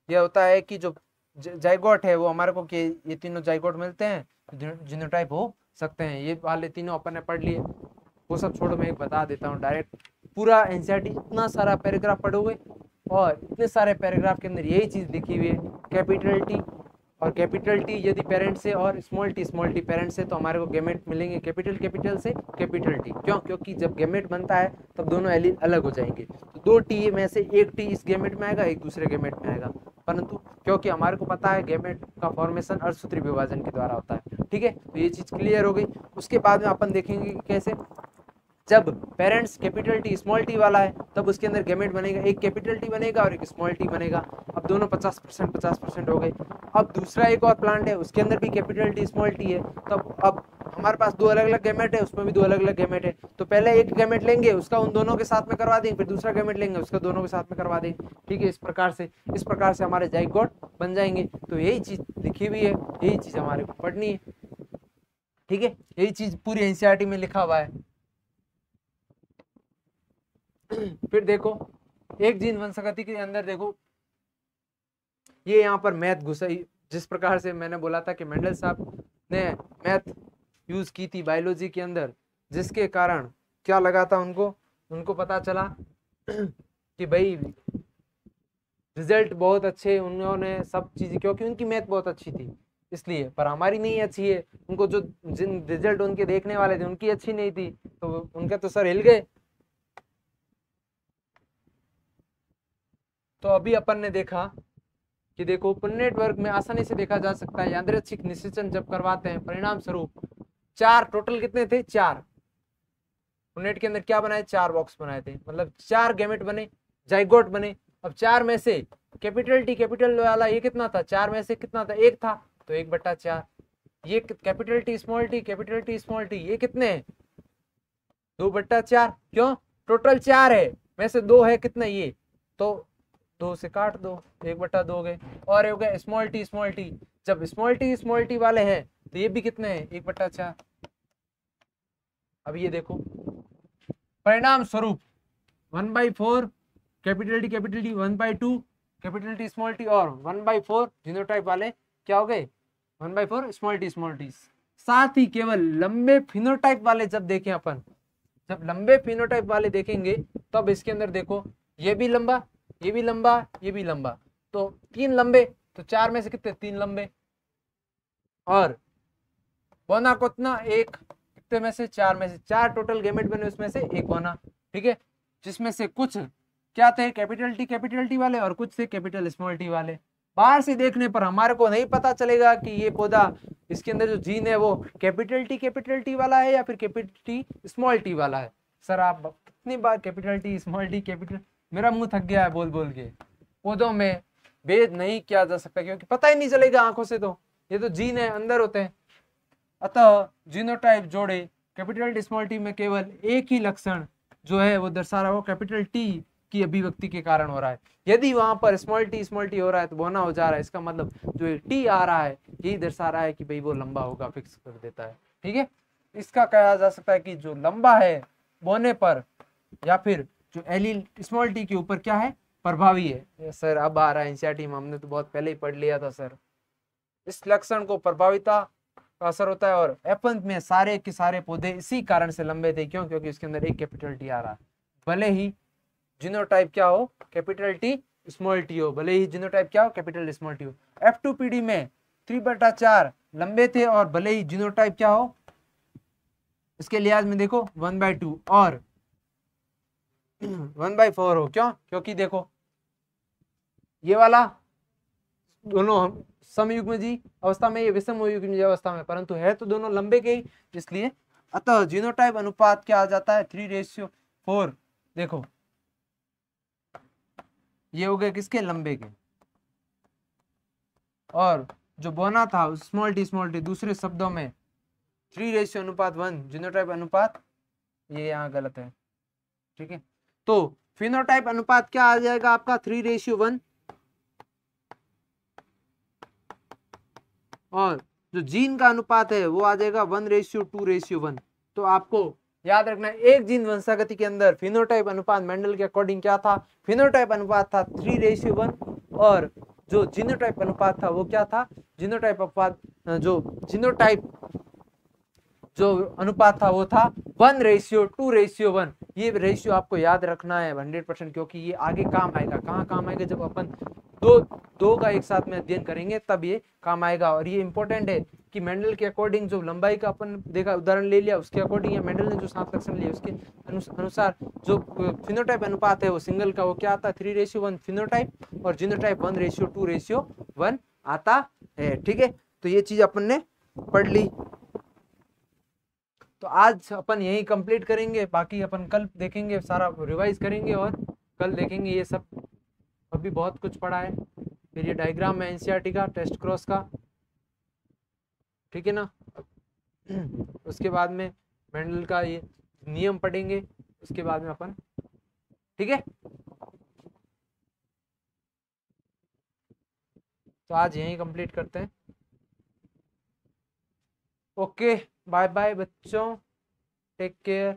यह होता है कि जो जाइगोट है वो हमारे को ये तीनों जाइगोट मिलते हैं, जीनोटाइप हो सकते हैं। ये वाले तीनों अपन ने पढ़ लिए, वो सब छोड़ो, मैं एक बता देता हूँ डायरेक्ट। पूरा एनसीईआरटी इतना सारा पैराग्राफ पढ़ोगे और इतने सारे पैराग्राफ के अंदर यही चीज लिखी हुई है, कैपिटल टी और कैपिटल टी यदि पेरेंट से और स्मॉल टी पेरेंट से, तो हमारे को गैमेट मिलेंगे कैपिटल से कैपिटल टी। क्यों, क्योंकि जब गैमेट बनता है तब दोनों एलील अलग हो जाएंगे, तो 2 टी में से एक टी इस गैमेट में आएगा, एक दूसरे गैमेट में आएगा, परंतु क्योंकि हमारे को पता है गैमेट का फॉर्मेशन अर्धसूत्री विभाजन के द्वारा होता है, ठीक है। तो ये चीज क्लियर हो गई। उसके बाद में अपन देखेंगे कि कैसे जब parents capital T small T वाला है तब उसके अंदर गैमेट बनेगा, एक कैपिटल टी बनेगा और एक स्मॉल टी बनेगा। अब दोनों 50% हो गए। अब दूसरा एक और प्लांट है, उसके अंदर भी कैपिटल टी स्मॉल टी है, तब अब हमारे पास 2 अलग अलग गैमेट है, उसमें भी 2 अलग अलग गैमेट है। तो पहले एक गैमेट लेंगे, उसका उन दोनों के साथ में करवा देंगे, फिर दूसरा गैमेट लेंगे, उसका दोनों के साथ में करवा देंगे, ठीक है। इस प्रकार से हमारे जाइगोट बन जाएंगे। तो यही चीज लिखी हुई है, यही चीज हमारे को पढ़नी है, ठीक है। यही चीज पूरी एनसीईआरटी में लिखा हुआ है। फिर देखो एक जीन वंशगति के अंदर देखो ये यहाँ पर मैथ घुसाई, जिस प्रकार से मैंने बोला था कि मेंडल साहब ने मैथ यूज की थी बायोलॉजी के अंदर, जिसके कारण क्या लगा था उनको पता चला कि भाई रिजल्ट बहुत अच्छे, उन्होंने सब चीजें, क्योंकि उनकी मैथ बहुत अच्छी थी इसलिए, पर हमारी नहीं अच्छी है। उनको जो जिन रिजल्ट उनके देखने वाले थे उनकी अच्छी नहीं थी, तो उनके तो सर हिल गए। तो अभी अपन ने देखा कि देखो पुन्नेट वर्ग में आसानी से देखा जा सकता है, यादृच्छिक निषेचन जब करवाते हैं परिणाम स्वरूप 4 टोटल कितने थे, 4 पुन्नेट के अंदर क्या बनाए, 4 बॉक्स बनाए थे, मतलब 4 गैमेट बने, जाइगोट बने। अब 4 में से कैपिटल टी कैपिटल वाला ये कितना था, 4 में से कितना था, 1 था, तो 1/4। ये कैपिटल टी स्मॉल टी ये कितने हैं, 2/4। क्यों, टोटल 4 है, में से 2 है कितने ये, तो 2 से काट दो, 1/2 हो गए। और हो गया स्मॉल टी, जब स्मॉल टी वाले हैं तो ये भी कितने हैं, 1/4। अब ये देखो परिणाम स्वरूप 1/4 capital T 1/2 capital T small T और 1/4 जीनोटाइप वाले क्या हो गए, 1/4 स्मॉल टी। साथ ही केवल लंबे फिनोटाइप वाले जब देखें अपन, जब लंबे फिनोटाइप वाले देखेंगे तब इसके अंदर देखो ये भी लंबा, ये भी लंबा, ये भी लंबा, तो 3 लंबे, तो 4 में से कितने, 3 लंबे, और बोना कितना, 1, कितने में से, 4 में से, 4 टोटल गैमेट बने, उसमें से 1 बोना, ठीक है। जिसमें से कुछ क्या थे कैपिटल टी वाले और कुछ थे कैपिटल स्मॉल टी वाले। बाहर से देखने पर हमारे को नहीं पता चलेगा कि ये पौधा, इसके अंदर जो जीन है वो कैपिटल टी वाला है या फिर कैपिटल टी स्मॉल टी वाला है। सर आप कितनी बार capital T small T capital, मेरा मुंह थक गया है बोल बोल के। पौधों में भेद नहीं किया जा सकता क्योंकि पता ही नहीं चलेगा आंखों से, तो ये तो जीन है, अंदर होते हैं। अतः जीनोटाइप जोड़े कैपिटल टी स्मॉल टी में केवल एक ही लक्षण जो है वो दर्शा रहा हो, कैपिटल टी की अभिव्यक्ति के कारण हो रहा है। यदि वहां पर स्मॉल टी हो रहा है तो बोना हो जा रहा है, इसका मतलब जो टी आ रहा है यही दर्शा रहा है कि भाई वो लंबा होगा, फिक्स कर देता है, ठीक है। इसका कहा जा सकता है कि जो लंबा है बोने पर या फिर जो एलील स्मॉल टी के ऊपर क्या है, प्रभावी है। सर अब आ रहा है एनसीईआरटी में, हमने तो बहुत पहले ही पढ़ लिया था सर। इस लक्षण को प्रभाविता का असर होता है, और एपंथ में सारे के सारे पौधे इसी कारण से लंबे थे, क्यों, क्योंकि उसके अंदर एक कैपिटल टी आ रहा है, भले ही जीनोटाइप क्या हो, कैपिटल टी स्मॉल टी हो, भले ही जीनोटाइप क्या हो, कैपिटल स्मॉल टी हो। F2PD में 3/4 लंबे थे, और भले ही जीनोटाइप क्या हो इसके लिहाज में देखो 1/2 और 1/4 हो। क्यों? क्योंकि देखो ये वाला दोनों हम समयुग्मजी अवस्था में, ये विषम युग्मजी अवस्था में, परंतु है तो दोनों लंबे के ही, इसलिए अतः जीनोटाइप अनुपात क्या आ जाता है 3:4। देखो ये हो गए किसके? लंबे के। और जो बोना था स्मॉल टी, दूसरे शब्दों में 3:1 जीनोटाइप अनुपात, ये यहाँ गलत है। ठीक है, तो फिनोटाइप अनुपात क्या आ जाएगा आपका 3:1, और जो जीन का अनुपात है वो आ जाएगा 1:2:1। तो आपको याद रखना है एक जीन वंशागति के अंदर फिनोटाइप अनुपात मेंडल के अकॉर्डिंग क्या था? फिनोटाइप अनुपात था 3:1, और जो जीनोटाइप अनुपात था वो क्या था? जीनोटाइप अनुपात जो जीनोटाइप जो अनुपात था वो था 1:2:1। ये रेशियो आपको याद रखना है 100%, क्योंकि ये आगे काम आएगा। कहाँ काम आएगा? जब अपन दो का एक साथ में अध्ययन करेंगे तब ये काम आएगा। और ये इंपॉर्टेंट है कि मेंडल के अकॉर्डिंग जो लंबाई का अपन देखा उदाहरण ले लिया, उसके अकॉर्डिंग या मेंडल ने जो 7 लक्षण लिए उसके अनुसार जो फिनोटाइप अनुपात है वो सिंगल का वो क्या आता है 3:1 फिनोटाइप, और जीनोटाइप 1:2:1 आता है। ठीक है, तो ये चीज अपन ने पढ़ ली। तो आज अपन यही कंप्लीट करेंगे, बाकी अपन कल देखेंगे, सारा रिवाइज करेंगे और कल देखेंगे ये सब। अभी बहुत कुछ पढ़ा है। फिर ये डायग्राम है एनसीईआरटी का टेस्ट क्रॉस का, ठीक है ना। उसके बाद में मेंडल का ये नियम पढ़ेंगे, उसके बाद में अपन, ठीक है। तो आज यही कंप्लीट करते हैं। ओके, बाय बाय बच्चों, टेक केयर।